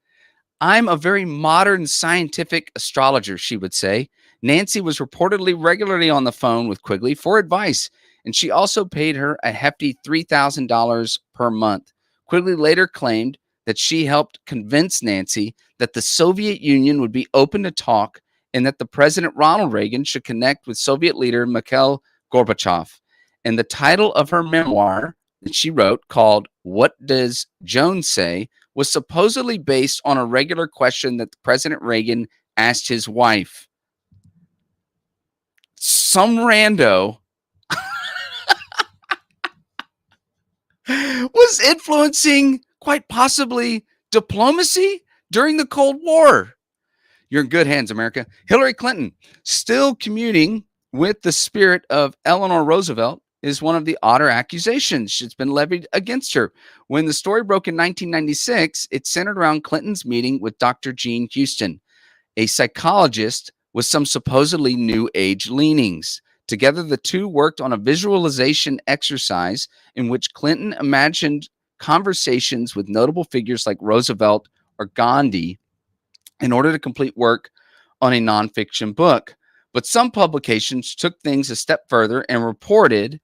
I'm a very modern scientific astrologer, she would say. Nancy was reportedly regularly on the phone with Quigley for advice, and she also paid her a hefty $3,000 per month. Quigley later claimed that she helped convince Nancy that the Soviet Union would be open to talk and that the President Ronald Reagan should connect with Soviet leader Mikhail Gorbachev. And the title of her memoir that she wrote, called What Does Joan Say?, was supposedly based on a regular question that President Reagan asked his wife. Some rando was was influencing, quite possibly, diplomacy during the Cold War. You're in good hands, America. Hillary Clinton, still communing with the spirit of Eleanor Roosevelt, is one of the odder accusations that's been levied against her. When the story broke in 1996, it centered around Clinton's meeting with Dr. Jean Houston, a psychologist with some supposedly new age leanings. Together, the two worked on a visualization exercise in which Clinton imagined conversations with notable figures like Roosevelt or Gandhi in order to complete work on a nonfiction book. But some publications took things a step further and reported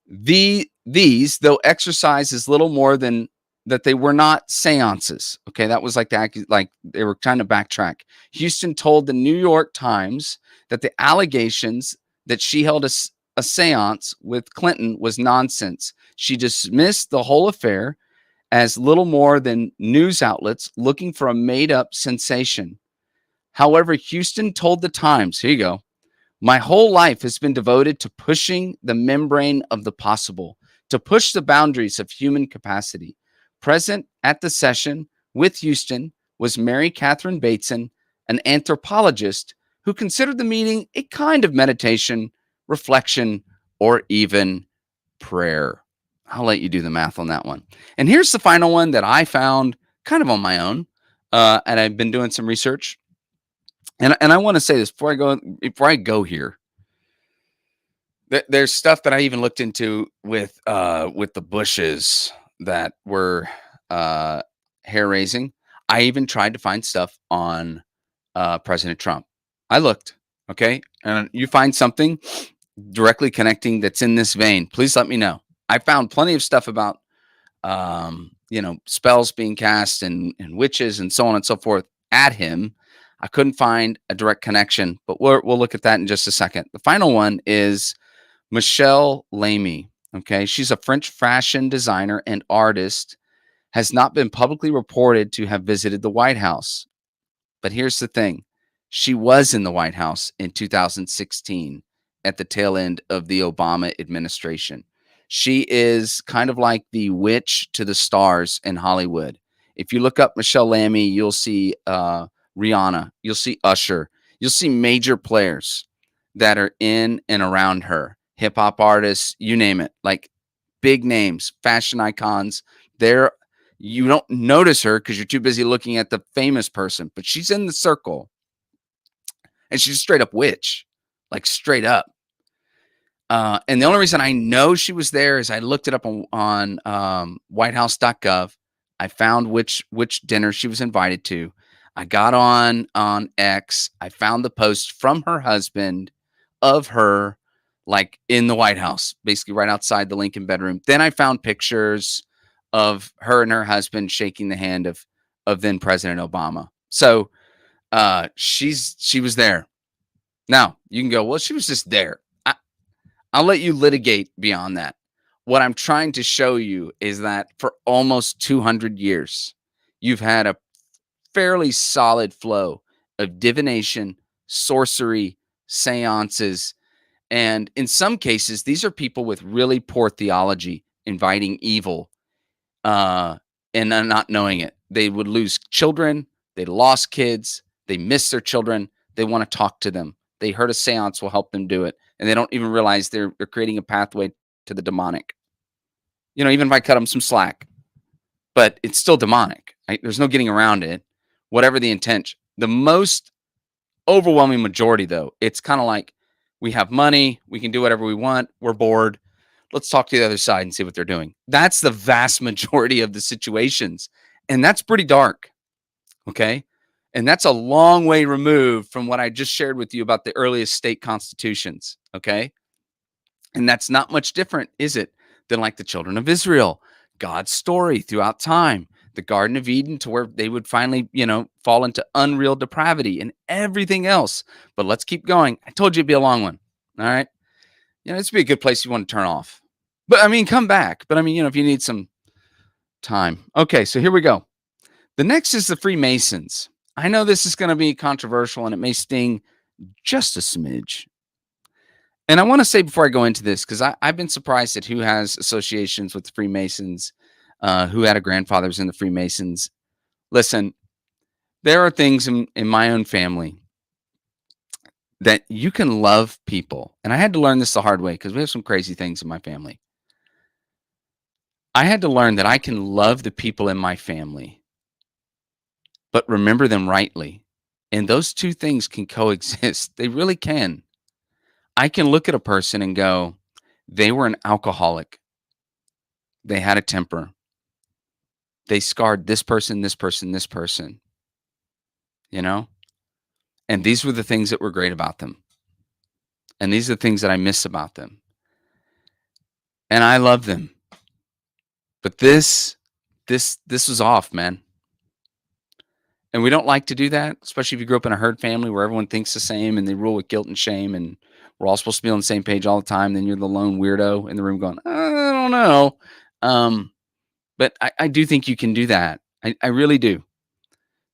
these, though exercise is little more than that, they were not seances. Okay, that was like they were trying to backtrack. Houston told the New York Times that the allegations that she held a seance with Clinton was nonsense. She dismissed the whole affair as little more than news outlets looking for a made-up sensation. However, Houston told the Times, here you go, "My whole life has been devoted to pushing the membrane of the possible, to push the boundaries of human capacity." Present at the session with Houston was Mary Catherine Bateson, an anthropologist who considered the meeting a kind of meditation, reflection, or even prayer. I'll let you do the math on that one. And here's the final one that I found kind of on my own, and I've been doing some research. And I want to say this before I go here. There's stuff that I even looked into with the Bushes that were hair raising. I even tried to find stuff on President Trump. I looked, okay, and you find something directly connecting that's in this vein, please let me know. I found plenty of stuff about spells being cast and witches and so on and so forth at him. I couldn't find a direct connection, but we'll look at that in just a second. The final one is Michelle Lamy. Okay, she's a French fashion designer and artist, has not been publicly reported to have visited the White House. But here's the thing. She was in the White House in 2016 at the tail end of the Obama administration. She is kind of like the witch to the stars in Hollywood. If you look up Michelle Lamy, you'll see Rihanna, you'll see Usher, you'll see major players that are in and around her, hip hop artists, you name it, like big names, fashion icons. You don't notice her because you're too busy looking at the famous person, but she's in the circle, and she's a straight up witch, like straight up. And the only reason I know she was there is I looked it up on whitehouse.gov. I found which dinner she was invited to. I got on X. I found the post from her husband of her like in the White House, basically right outside the Lincoln bedroom. Then I found pictures of her and her husband shaking the hand of then President Obama. So she was there. Now you can go, well, she was just there. I'll let you litigate beyond that. What I'm trying to show you is that for almost 200 years, you've had a fairly solid flow of divination, sorcery, seances, and in some cases, these are people with really poor theology inviting evil and not knowing it. They would lose children. They lost kids. They miss their children. They want to talk to them. They heard a seance will help them do it, and they don't even realize they're creating a pathway to the demonic. Even if I cut them some slack, but it's still demonic. Right? There's no getting around it, whatever the intent. The most overwhelming majority, though, it's kind of like we have money, we can do whatever we want, we're bored. Let's talk to the other side and see what they're doing. That's the vast majority of the situations, and that's pretty dark. Okay. And that's a long way removed from what I just shared with you about the earliest state constitutions. Okay. And that's not much different, is it, than like the children of Israel, God's story throughout time, the Garden of Eden, to where they would finally, fall into unreal depravity and everything else. But let's keep going. I told you it'd be a long one. All right. This would be a good place you want to turn off. But come back. But if you need some time. Okay. So here we go. The next is the Freemasons. I know this is going to be controversial and it may sting just a smidge. And I want to say before I go into this, because I've been surprised at who has associations with the Freemasons who had a grandfather who's in the Freemasons. Listen, there are things in my own family that you can love people. And I had to learn this the hard way because we have some crazy things in my family. I had to learn that I can love the people in my family, but remember them rightly. And those two things can coexist. They really can. I can look at a person and go, they were an alcoholic. They had a temper. They scarred this person, this person, this person, you know? And these were the things that were great about them. And these are the things that I miss about them. And I love them. But this was off, man. And we don't like to do that, especially if you grew up in a herd family where everyone thinks the same and they rule with guilt and shame and we're all supposed to be on the same page all the time. Then you're the lone weirdo in the room going, I don't know. But I do think you can do that. I really do.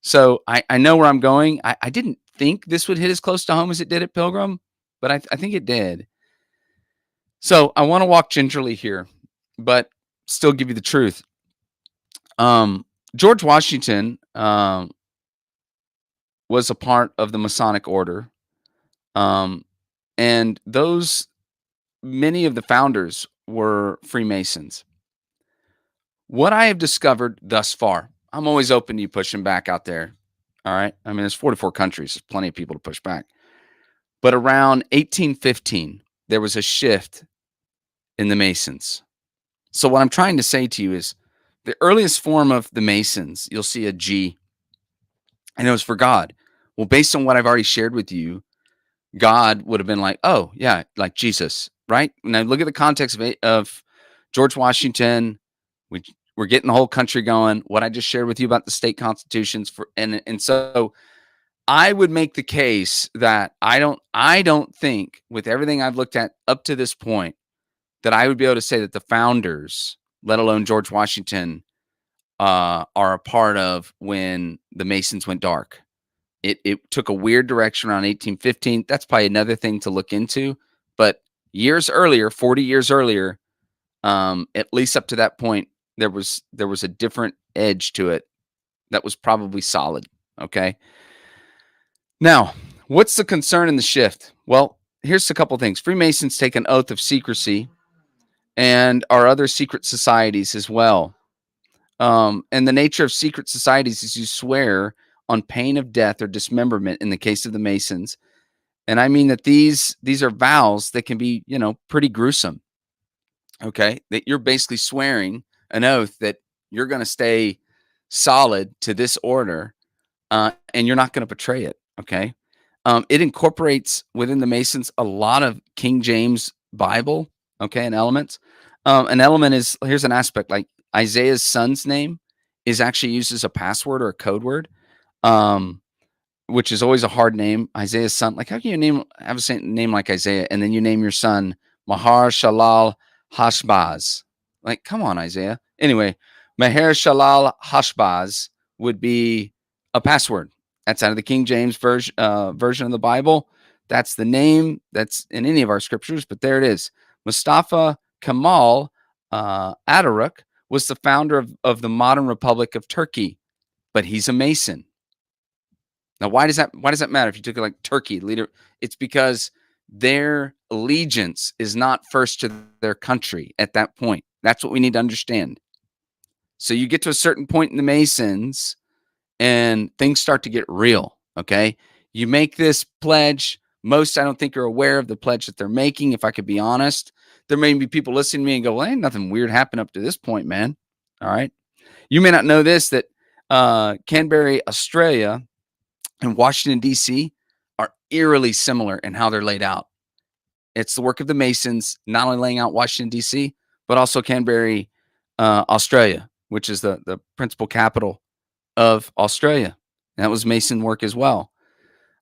So I know where I'm going. I didn't think this would hit as close to home as it did at Pilgrim, but I think it did. So I want to walk gingerly here, but still give you the truth. George Washington was a part of the Masonic order. And many of the founders were Freemasons. What I have discovered thus far, I'm always open to you pushing back out there. All right. I mean, there's 44 countries. There's plenty of people to push back. But around 1815, there was a shift in the Masons. So what I'm trying to say to you is the earliest form of the Masons, you'll see a G, and it was for God. Well, based on what I've already shared with you, God would have been like, oh, yeah, like Jesus, right? Now look at the context of George Washington. We're getting the whole country going. What I just shared with you about the state constitutions and so I would make the case that I don't think with everything I've looked at up to this point that I would be able to say that the founders, let alone George Washington, are a part of when the Masons went dark. It took a weird direction around 1815. That's probably another thing to look into. But years earlier, 40 years earlier, at least up to that point, there was a different edge to it that was probably solid. Okay. Now, what's the concern in the shift? Well, here's a couple things. Freemasons take an oath of secrecy and are other secret societies as well. And the nature of secret societies is you swear on pain of death or dismemberment in the case of the Masons. And I mean that these are vows that can be, pretty gruesome. Okay. That you're basically swearing an oath that you're going to stay solid to this order and you're not going to betray it. Okay. It incorporates within the Masons a lot of King James Bible. Okay. And elements. An element is here's an aspect like Isaiah's son's name is actually used as a password or a code word. Which is always a hard name. Isaiah's son. Like, how can you have a name like Isaiah and then you name your son Mahar Shalal Hashbaz? Like, come on, Isaiah. Anyway, Maher Shalal Hashbaz would be a password. That's out of the King James version of the Bible. That's the name that's in any of our scriptures, but there it is. Mustafa Kemal Atatürk was the founder of the modern Republic of Turkey, but he's a Mason. Now, why does that matter if you took it like Turkey leader? It's because their allegiance is not first to their country at that point. That's what we need to understand. So you get to a certain point in the Masons and things start to get real, okay? You make this pledge. Most, I don't think, are aware of the pledge that they're making, if I could be honest. There may be people listening to me and go, well, ain't nothing weird happened up to this point, man. All right? You may not know this, that Canberra, Australia, and Washington, D.C. are eerily similar in how they're laid out. It's the work of the Masons, not only laying out Washington, D.C., but also Canberra, Australia, which is the principal capital of Australia. And that was Mason work as well.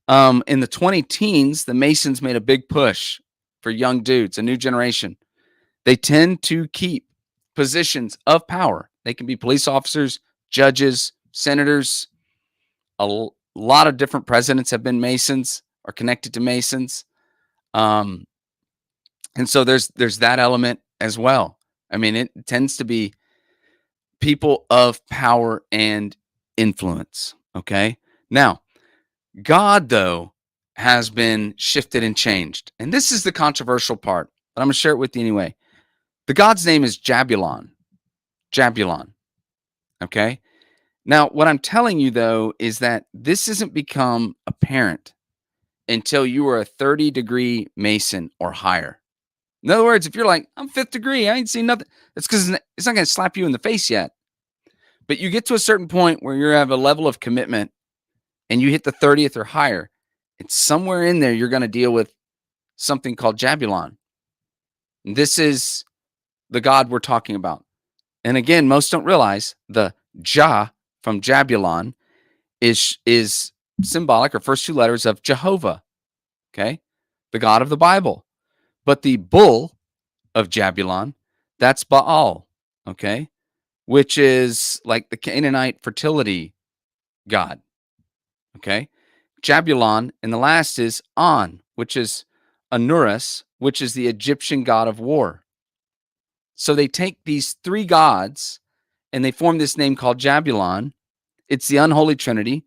In the 20 teens, the Masons made a big push for young dudes, a new generation. They tend to keep positions of power. They can be police officers, judges, senators. A lot of different presidents have been Masons or connected to Masons. And so there's that element as well. I mean, it tends to be people of power and influence. Okay. Now, God, though, has been shifted and changed. And this is the controversial part, but I'm going to share it with you anyway. The God's name is Jabulon. Jabulon. Okay. Now, what I'm telling you, though, is that this hasn't become apparent until you are a 30-degree Mason or higher. In other words, if you're like, I'm fifth degree, I ain't seen nothing, it's because it's not going to slap you in the face yet. But you get to a certain point where you have a level of commitment and you hit the 30th or higher. And somewhere in there, you're going to deal with something called Jabulon. And this is the God we're talking about. And again, most don't realize the Ja from Jabulon is symbolic or first two letters of Jehovah, okay? The God of the Bible. But the bull of Jabulon, that's Baal, okay? Which is like the Canaanite fertility god, okay? Jabulon, and the last is On, which is Anurus, which is the Egyptian god of war. So they take these three gods and they form this name called Jabulon. It's the unholy trinity,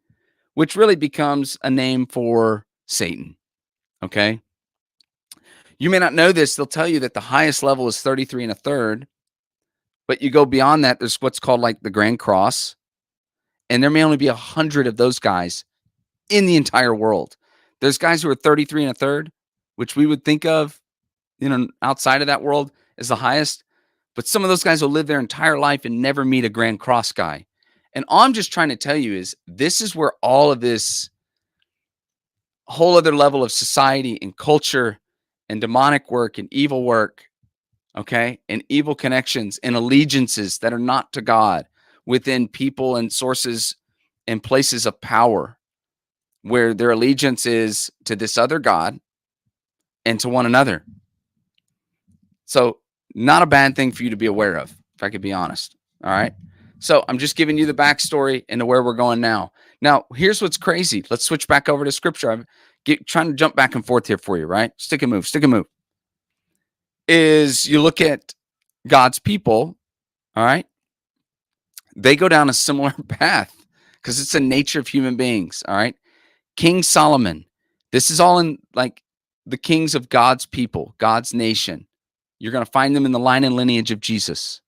which really becomes a name for Satan, okay? You may not know this. They'll tell you that the highest level is 33 and a third, but you go beyond that, there's what's called like the Grand Cross, and there may only be 100 of those guys in the entire world. There's guys who are 33 and a third, which we would think of, outside of that world as the highest, but some of those guys will live their entire life and never meet a Grand Cross guy. And all I'm just trying to tell you is this is where all of this whole other level of society and culture and demonic work and evil work, okay, and evil connections and allegiances that are not to God within people and sources and places of power where their allegiance is to this other God and to one another. So not a bad thing for you to be aware of, if I could be honest. All right. So I'm just giving you the backstory into where we're going now. Now, here's what's crazy. Let's switch back over to scripture. I'm trying to jump back and forth here for you, right? Stick and move. Is you look at God's people, all right? They go down a similar path because it's the nature of human beings, all right? King Solomon, this is all in like the kings of God's people, God's nation. You're going to find them in the line and lineage of Jesus.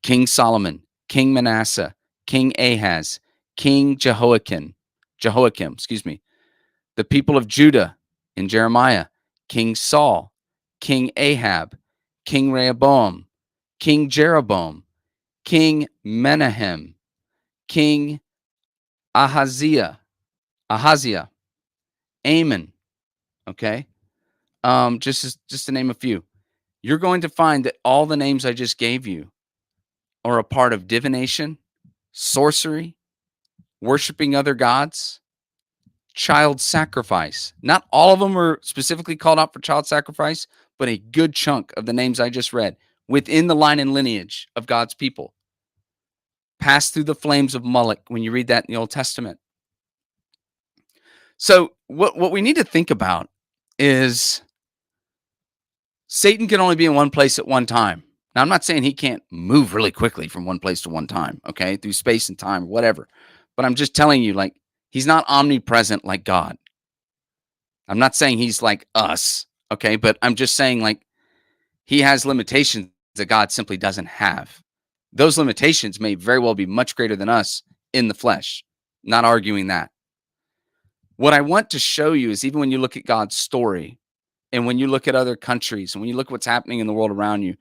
King Solomon, King Manasseh, King Ahaz, King Jehoiakim, the people of Judah in Jeremiah, King Saul, King Ahab, King Rehoboam, King Jeroboam, King Menahem, King Ahaziah, Amon, okay? Just to name a few. You're going to find that all the names I just gave you are a part of divination, sorcery, worshiping other gods, child sacrifice. Not all of them are specifically called out for child sacrifice, but a good chunk of the names I just read within the line and lineage of God's people. Pass through the flames of Moloch when you read that in the Old Testament. So what we need to think about is Satan can only be in one place at one time. Now, I'm not saying he can't move really quickly from one place to one time, okay, through space and time, whatever. But I'm just telling you, like, he's not omnipresent like God. I'm not saying he's like us, okay, but I'm just saying, like, he has limitations that God simply doesn't have. Those limitations may very well be much greater than us in the flesh. Not arguing that. What I want to show you is even when you look at God's story and when you look at other countries and when you look at what's happening in the world around you,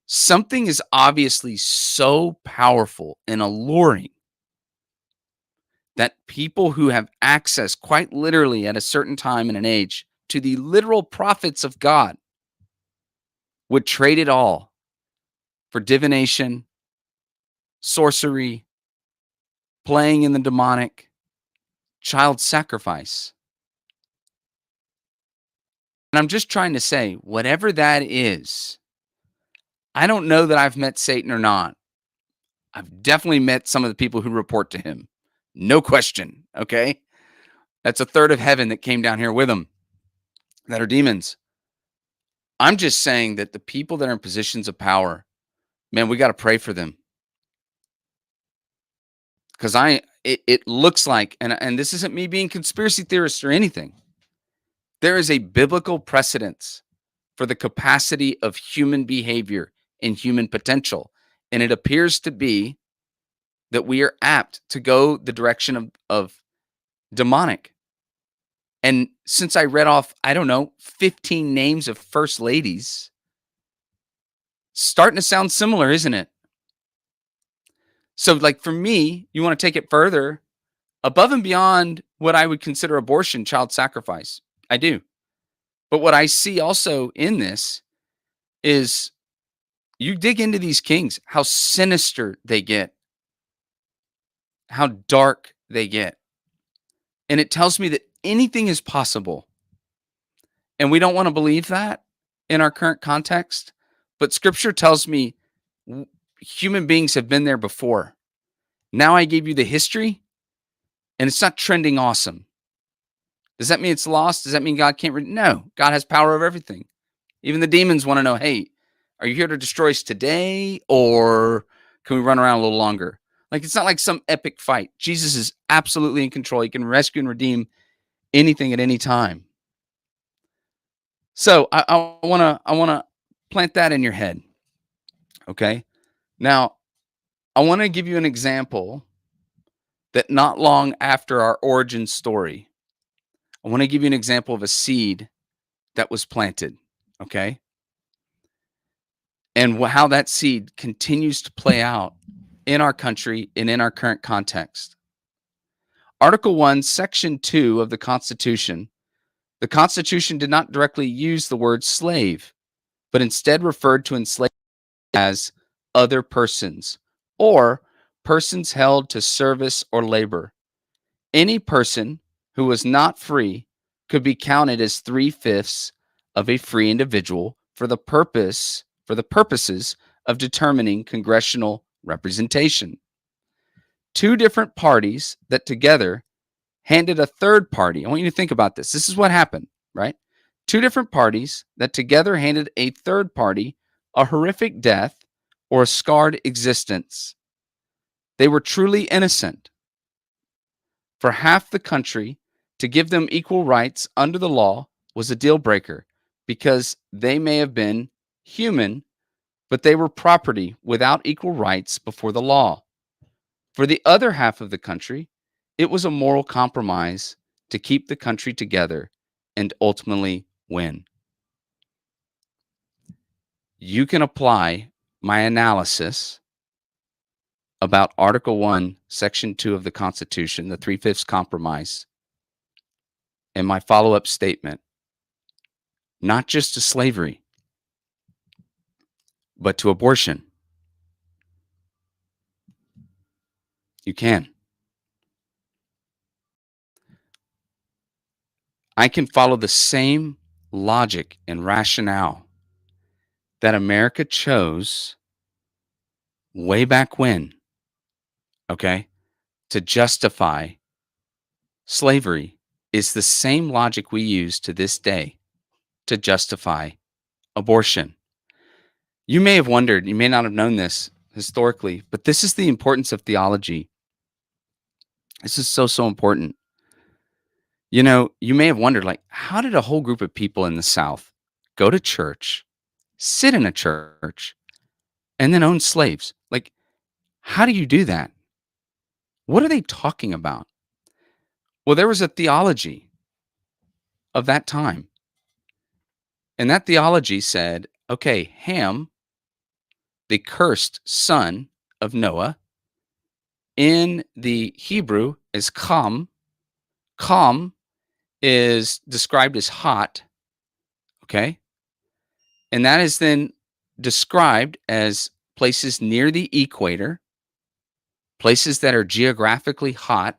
something is obviously so powerful and alluring that people who have access quite literally at a certain time and an age to the literal prophets of God would trade it all for divination, sorcery, playing in the demonic, child sacrifice. And I'm just trying to say, whatever that is, I don't know that I've met Satan or not. I've definitely met some of the people who report to him. No question. Okay. That's a third of heaven that came down here with him that are demons. I'm just saying that the people that are in positions of power, man, we got to pray for them. because it looks like, and this isn't me being conspiracy theorist or anything. There is a biblical precedence for the capacity of human behavior and human potential, and it appears to be that we are apt to go the direction of demonic. And since I read off, I don't know, 15 names of first ladies, starting to sound similar, isn't it? So, like for me, you want to take it further above and beyond what I would consider abortion, child sacrifice. I do. But what I see also in this is you dig into these kings, how sinister they get, how dark they get. And it tells me that anything is possible. And we don't want to believe that in our current context. But scripture tells me human beings have been there before. Now I gave you the history, and it's not trending awesome. Does that mean it's lost? Does that mean God can't? No, God has power over everything. Even the demons want to know, hey, are you here to destroy us today, or can we run around a little longer? Like, it's not like some epic fight. Jesus is absolutely in control. He can rescue and redeem anything at any time. So I wanna plant that in your head. Okay. Now I want to give you an example that not long after our origin story, I want to give you an example of a seed that was planted. Okay. And how that seed continues to play out in our country and in our current context. Article 1, Section 2 of the Constitution. The Constitution did not directly use the word slave, but instead referred to enslaved as other persons or persons held to service or labor. Any person who was not free could be counted as 3/5 of a free individual for the purposes of determining congressional representation. Two different parties that together handed a third party. I want you to think about this. This is what happened, right? Two different parties that together handed a third party a horrific death or a scarred existence. They were truly innocent. For half the country, to give them equal rights under the law was a deal breaker because they may have been human, but they were property without equal rights before the law. For the other half of the country, it was a moral compromise to keep the country together and ultimately win. You can apply my analysis about Article 1, Section 2 of the Constitution, the 3/5 compromise, and my follow-up statement, not just to slavery, but to abortion. You can. I can follow the same logic and rationale that America chose way back when, okay, to justify slavery is the same logic we use to this day to justify abortion. You may have wondered, you may not have known this historically, but this is the importance of theology. This is so important. You know, you may have wondered, like, how did a whole group of people in the South go to church, sit in a church, and then own slaves? Like, how do you do that? What are they talking about? Well, there was a theology of that time. And that theology said, okay, Ham, the cursed son of Noah, in the Hebrew is Kam. Kam is described as hot, okay? And that is then described as places near the equator, places that are geographically hot.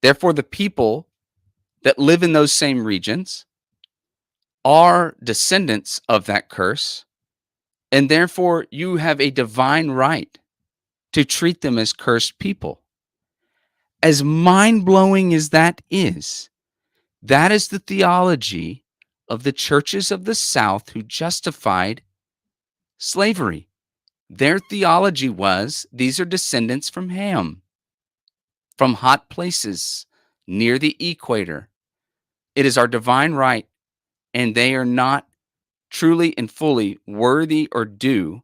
Therefore, the people that live in those same regions are descendants of that curse. And therefore, you have a divine right to treat them as cursed people. As mind-blowing as that is the theology of the churches of the South who justified slavery. Their theology was these are descendants from Ham. from hot places near the equator. It is our divine right, and they are not truly and fully worthy or due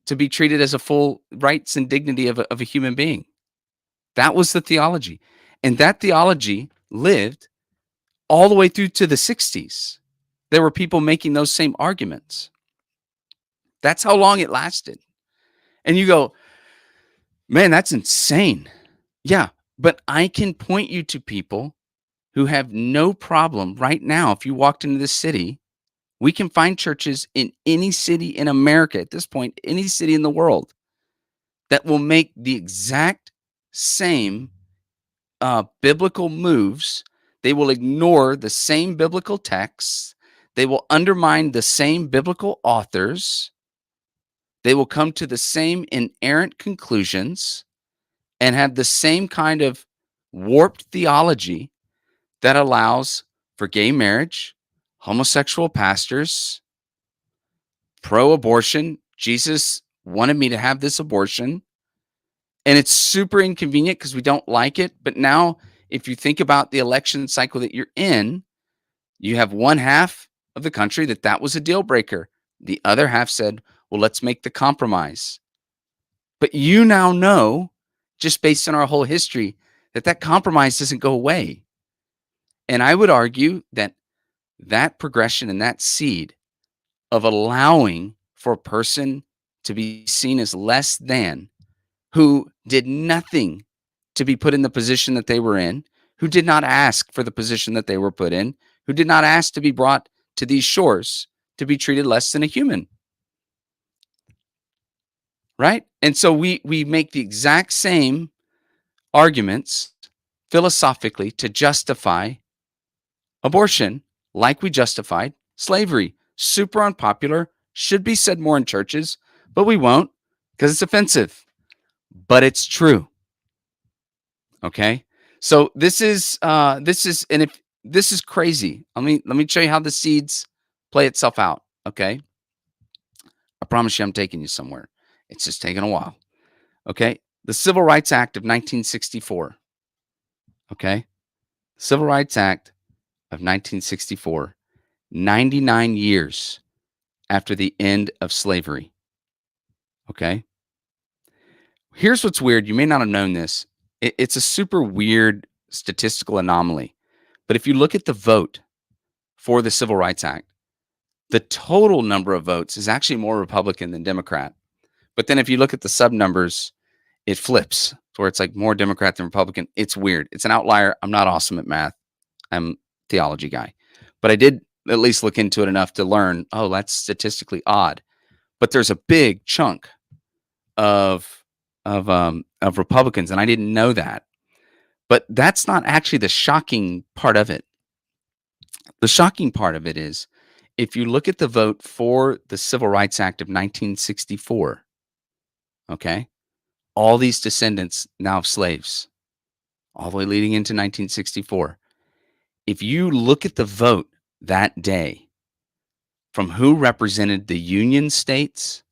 to be treated as a full rights and dignity of a human being. That was the theology. And that theology lived all the way through to the 60s. There were people making those same arguments. That's how long it lasted. And you go, man, that's insane. Yeah, but I can point you to people who have no problem right now. If you walked into this city, we can find churches in any city in America at this point, any city in the world that will make the exact same biblical moves. They will ignore the same biblical texts. They will undermine the same biblical authors. They will come to the same inerrant conclusions and have the same kind of warped theology that allows for gay marriage, homosexual pastors, pro abortion. Jesus wanted me to have this abortion. And it's super inconvenient because we don't like it. But now, if you think about the election cycle that you're in, you have one half of the country that was a deal breaker. The other half said, well, let's make the compromise. But you now know, just based on our whole history, that compromise doesn't go away. And I would argue that that progression and that seed of allowing for a person to be seen as less than, who did nothing to be put in the position that they were in, who did not ask for the position that they were put in, who did not ask to be brought to these shores to be treated less than a human. Right? And so we make the exact same arguments philosophically to justify abortion like we justified slavery. Super unpopular, should be said more in churches, but we won't because it's offensive. But it's true. Okay? So this is and if this is crazy. Let me show you how the seeds play itself out, okay? I promise you I'm taking you somewhere. It's just taking a while. Okay? The Civil Rights Act of 1964. Okay? Civil Rights Act of 1964, 99 years after the end of slavery. Okay? Here's what's weird. You may not have known this. It's a super weird statistical anomaly. But if you look at the vote for the Civil Rights Act, the total number of votes is actually more Republican than Democrat. But then if you look at the sub numbers, it flips where it's like more Democrat than Republican. It's weird. It's an outlier. I'm not awesome at math. I'm a theology guy. But I did at least look into it enough to learn, oh, that's statistically odd. But there's a big chunk of Republicans, and I didn't know that. But that's not actually the shocking part of it. The shocking part of it is if you look at the vote for the Civil Rights Act of 1964, okay, all these descendants now of slaves, all the way leading into 1964. If you look at the vote that day from who represented the Union states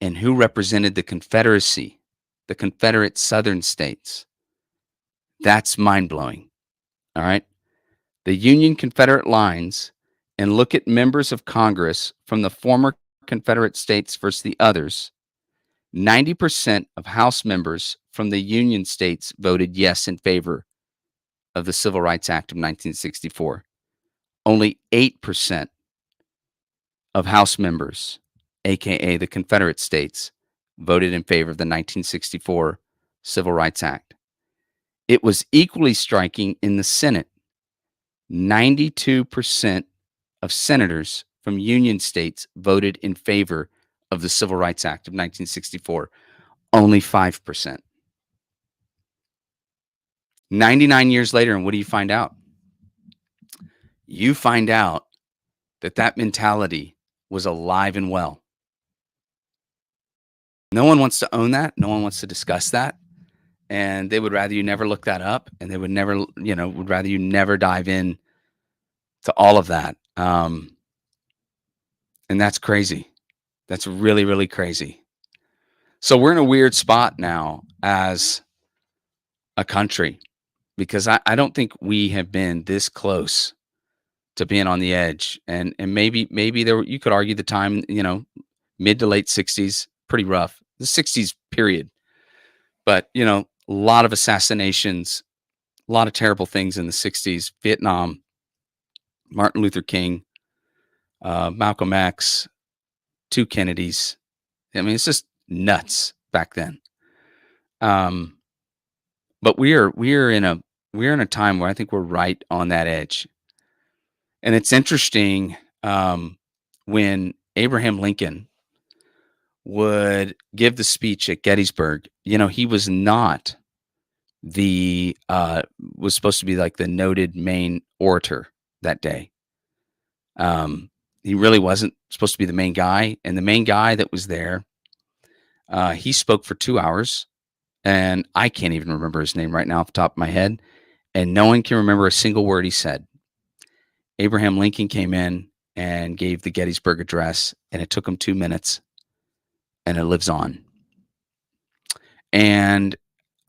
and who represented the Confederacy, the Confederate Southern states, that's mind-blowing. All right. The Union Confederate lines and look at members of Congress from the former Confederate states versus the others. 90% of House members from the Union states voted yes in favor of the Civil Rights Act of 1964. Only 8% of House members, aka the Confederate states, voted in favor of the 1964 Civil Rights Act. It was equally striking in the Senate. 92% of senators from Union states voted in favor of the Civil Rights Act of 1964. Only 5%. 99 years later, and what do you find out? You find out that mentality was alive and well. No one wants to own that. No one wants to discuss that. And they would rather you never look that up, and they would never, would rather you never dive in to all of that. And that's crazy. That's really, really crazy. So we're in a weird spot now as a country because I don't think we have been this close to being on the edge. And maybe there you could argue the time, mid to late 60s, pretty rough. The 60s period. But, a lot of assassinations, a lot of terrible things in the 60s, Vietnam, Martin Luther King, Malcolm X, two Kennedys. I mean, it's just nuts back then. Um, but we're in a time where I think we're right on that edge. And it's interesting when Abraham Lincoln would give the speech at Gettysburg. He was not the was supposed to be like the noted main orator that day. Um, he really wasn't supposed to be the main guy, and the main guy that was there, he spoke for 2 hours, and I can't even remember his name right now off the top of my head, and no one can remember a single word he said. Abraham Lincoln came in and gave the Gettysburg Address, and it took him 2 minutes, and it lives on. And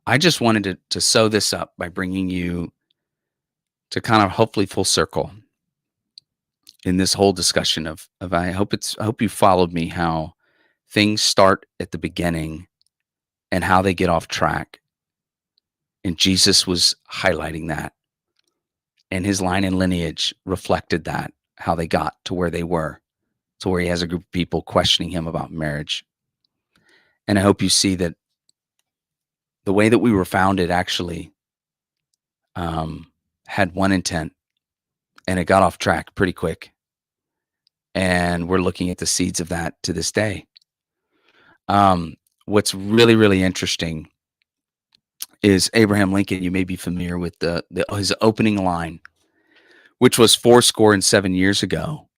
I just wanted to sew this up by bringing you to kind of hopefully full circle in this whole discussion of I hope you followed me how things start at the beginning and how they get off track. And Jesus was highlighting that. And his line and lineage reflected that, how they got to where they were, to where he has a group of people questioning him about marriage. And I hope you see that the way that we were founded actually had one intent, and it got off track pretty quick. And we're looking at the seeds of that to this day. What's really, really interesting is Abraham Lincoln. You may be familiar with his opening line, which was 7 years ago.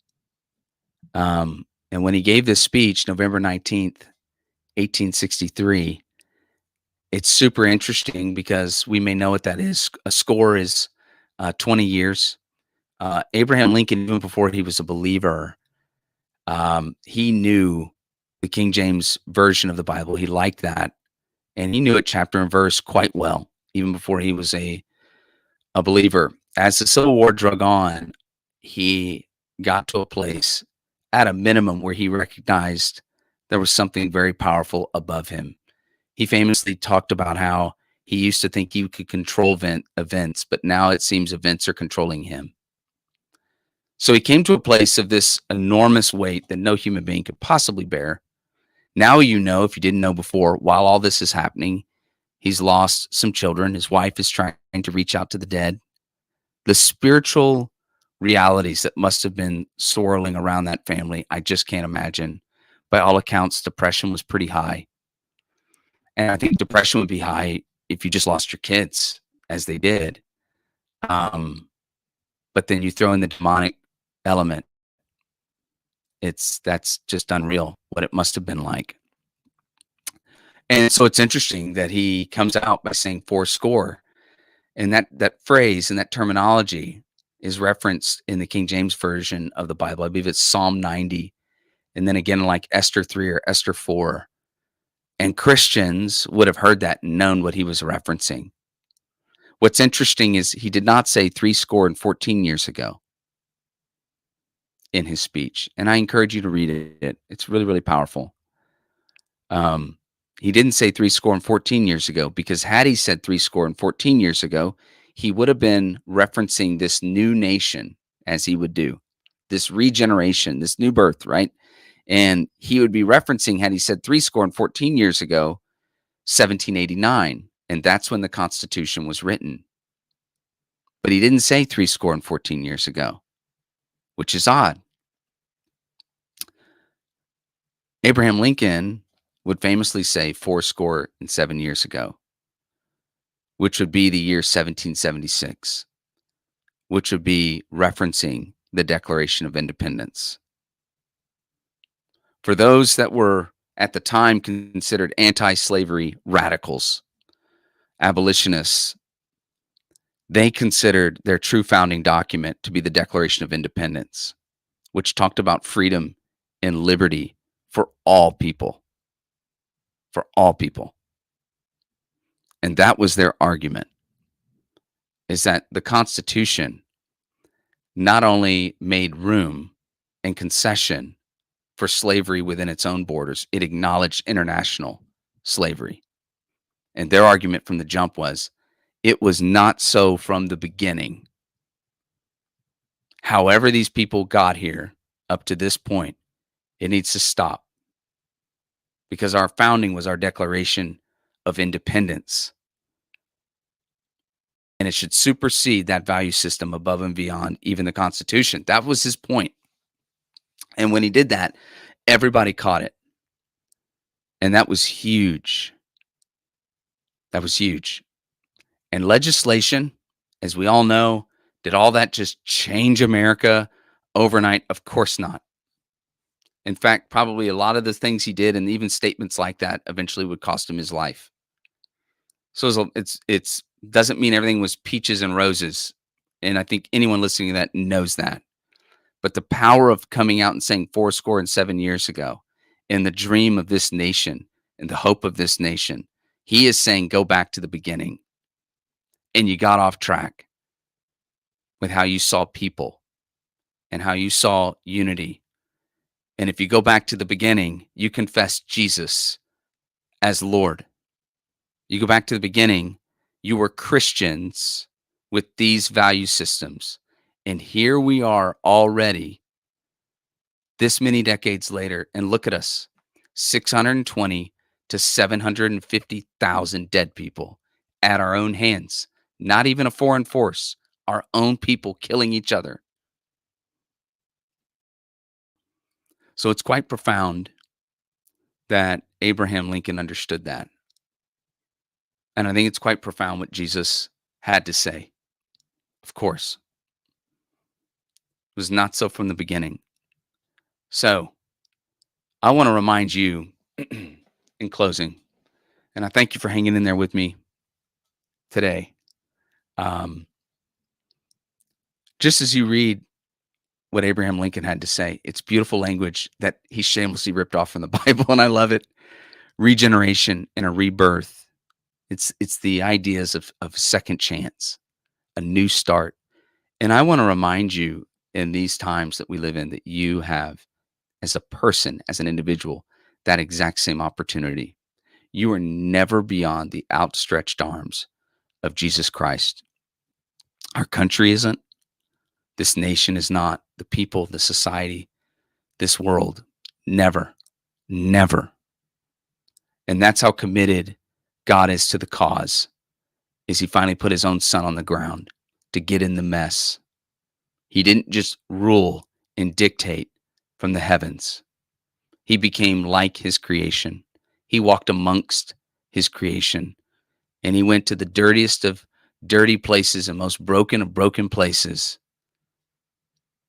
And when he gave this speech, November 19th, 1863, it's super interesting because we may know what that is. A score is 20 years. Abraham Lincoln, even before he was a believer, he knew the King James version of the Bible. He liked that. And he knew it chapter and verse quite well, even before he was a believer. As the Civil War drug on, he got to a place at a minimum where he recognized there was something very powerful above him. He famously talked about how he used to think he could control events, but now it seems events are controlling him. So he came to a place of this enormous weight that no human being could possibly bear. Now, if you didn't know before, while all this is happening, he's lost some children. His wife is trying to reach out to the dead. The spiritual realities that must have been swirling around that family, I just can't imagine. By all accounts, depression was pretty high. And I think depression would be high if you just lost your kids, as they did. But then you throw in the demonic element. That's just unreal what it must have been like. And so it's interesting that he comes out by saying 80. And that phrase and that terminology is referenced in the King James version of the Bible. I believe it's Psalm 90. And then again, like Esther 3 or Esther 4. And Christians would have heard that and known what he was referencing. What's interesting is he did not say 14 years ago in his speech. And I encourage you to read it. It's really, really powerful. He didn't say 14 years ago, because had he said 14 years ago, he would have been referencing this new nation, as he would do, this regeneration, this new birth, right? And he would be referencing, had he said 14 years ago, 1789, and that's when the Constitution was written. But he didn't say 14 years ago, which is odd. Abraham Lincoln would famously say 7 years ago, which would be the year 1776, which would be referencing the Declaration of Independence. For those that were at the time considered anti-slavery radicals, abolitionists, they considered their true founding document to be the Declaration of Independence, which talked about freedom and liberty for all people. for all people. And that was their argument, is that the Constitution not only made room and concession for slavery within its own borders, it acknowledged international slavery. And their argument from the jump was it was not so from the beginning. However, these people got here up to this point, it needs to stop because our founding was our Declaration of Independence. And it should supersede that value system above and beyond even the Constitution. That was his point. And when he did that, everybody caught it. And that was huge. That was huge. And legislation, as we all know, did all that just change America overnight? Of course not. In fact, probably a lot of the things he did and even statements like that eventually would cost him his life. So it's doesn't mean everything was peaches and roses. And I think anyone listening to that knows that. But the power of coming out and saying 7 years ago, in the dream of this nation and the hope of this nation, he is saying, go back to the beginning. And you got off track with how you saw people and how you saw unity. And if you go back to the beginning, you confess Jesus as Lord. You go back to the beginning, you were Christians with these value systems. And here we are already this many decades later. And look at us, 620 to 750,000 dead people at our own hands. Not even a foreign force, our own people killing each other. So it's quite profound that Abraham Lincoln understood that. And I think it's quite profound what Jesus had to say. Of course, it was not so from the beginning. So I want to remind you in closing, and I thank you for hanging in there with me today. Just as you read what Abraham Lincoln had to say, it's beautiful language that he shamelessly ripped off from the Bible, and I love it. Regeneration and a rebirth. It's the ideas of second chance, a new start. And I want to remind you in these times that we live in that you have, as a person, as an individual, that exact same opportunity. You are never beyond the outstretched arms of Jesus Christ. Our country isn't. This nation is not. The people, the society, this world, never, never. And that's how committed God is to the cause, is he finally put his own son on the ground to get in the mess. He didn't just rule and dictate from the heavens. He became like his creation. He walked amongst his creation, and he went to the dirtiest of dirty places and most broken of broken places,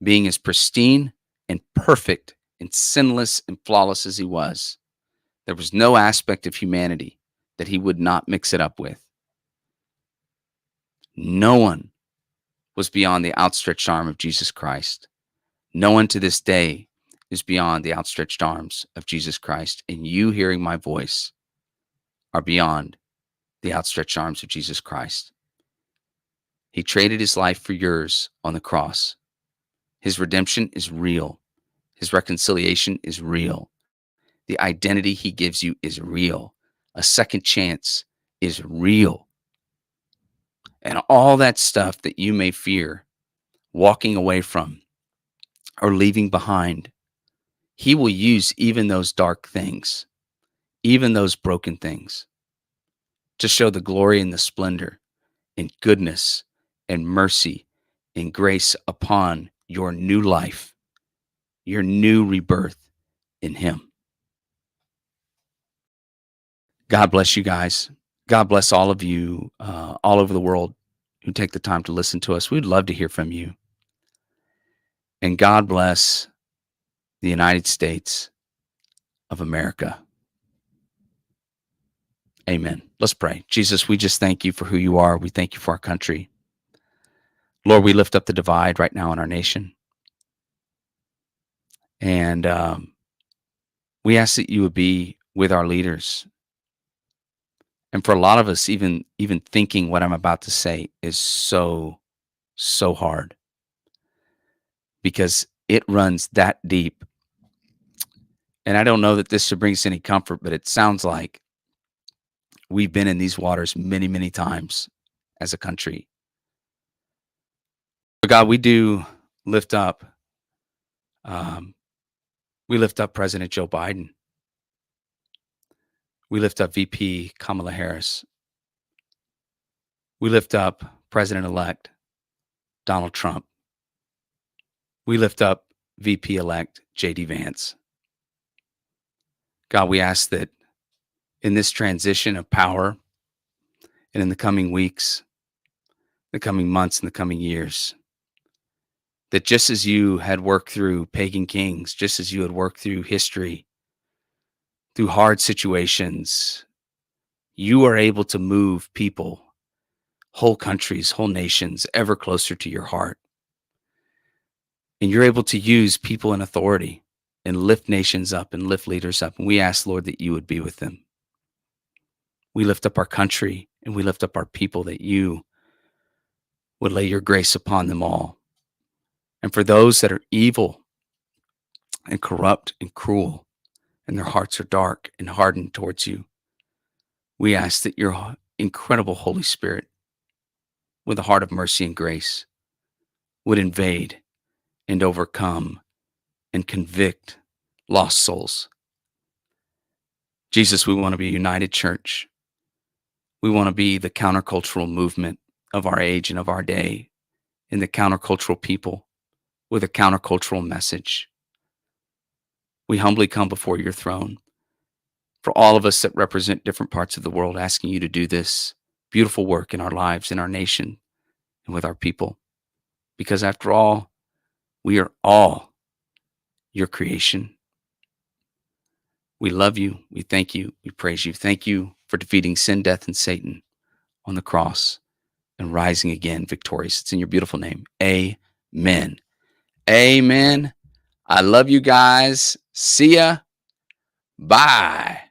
being as pristine and perfect and sinless and flawless as he was. There was no aspect of humanity that he would not mix it up with. No one was beyond the outstretched arm of Jesus Christ. No one to this day is beyond the outstretched arms of Jesus Christ. And you hearing my voice are beyond the outstretched arms of Jesus Christ. He traded his life for yours on the cross. His redemption is real. His reconciliation is real. The identity he gives you is real. A second chance is real. And all that stuff that you may fear walking away from or leaving behind, he will use even those dark things, even those broken things, to show the glory and the splendor and goodness and mercy and grace upon your new life, your new rebirth in him. God bless you guys. God bless all of you all over the world who take the time to listen to us. We'd love to hear from you. And God bless the United States of America. Amen. Let's pray. Jesus, we just thank you for who you are. We thank you for our country. Lord, we lift up the divide right now in our nation. And we ask that you would be with our leaders, And for a lot of us, even thinking what I'm about to say is so hard because it runs that deep. And I don't know that this should bring us any comfort, but it sounds like we've been in these waters many times as a country. But God, we do lift up, um, we lift up President Joe Biden. We lift up VP Kamala Harris. We lift up President-elect Donald Trump. We lift up VP-elect JD Vance. God, we ask that in this transition of power and in the coming weeks, the coming months, and the coming years, that just as you had worked through pagan kings, just as you had worked through history, through hard situations, you are able to move people, whole countries, whole nations ever closer to your heart. And you're able to use people in authority and lift nations up and lift leaders up. And we ask, Lord, that you would be with them. We lift up our country and we lift up our people, that you would lay your grace upon them all. And for those that are evil and corrupt and cruel, and their hearts are dark and hardened towards you, we ask that your incredible Holy Spirit, with a heart of mercy and grace, would invade and overcome and convict lost souls. Jesus, we want to be a united church. We want to be the countercultural movement of our age and of our day, and the countercultural people with a countercultural message. We humbly come before your throne for all of us that represent different parts of the world, asking you to do this beautiful work in our lives, in our nation, and with our people. Because after all, we are all your creation. We love you. We thank you. We praise you. Thank you for defeating sin, death, and Satan on the cross and rising again victorious. It's in your beautiful name. Amen. Amen. I love you guys. See ya. Bye.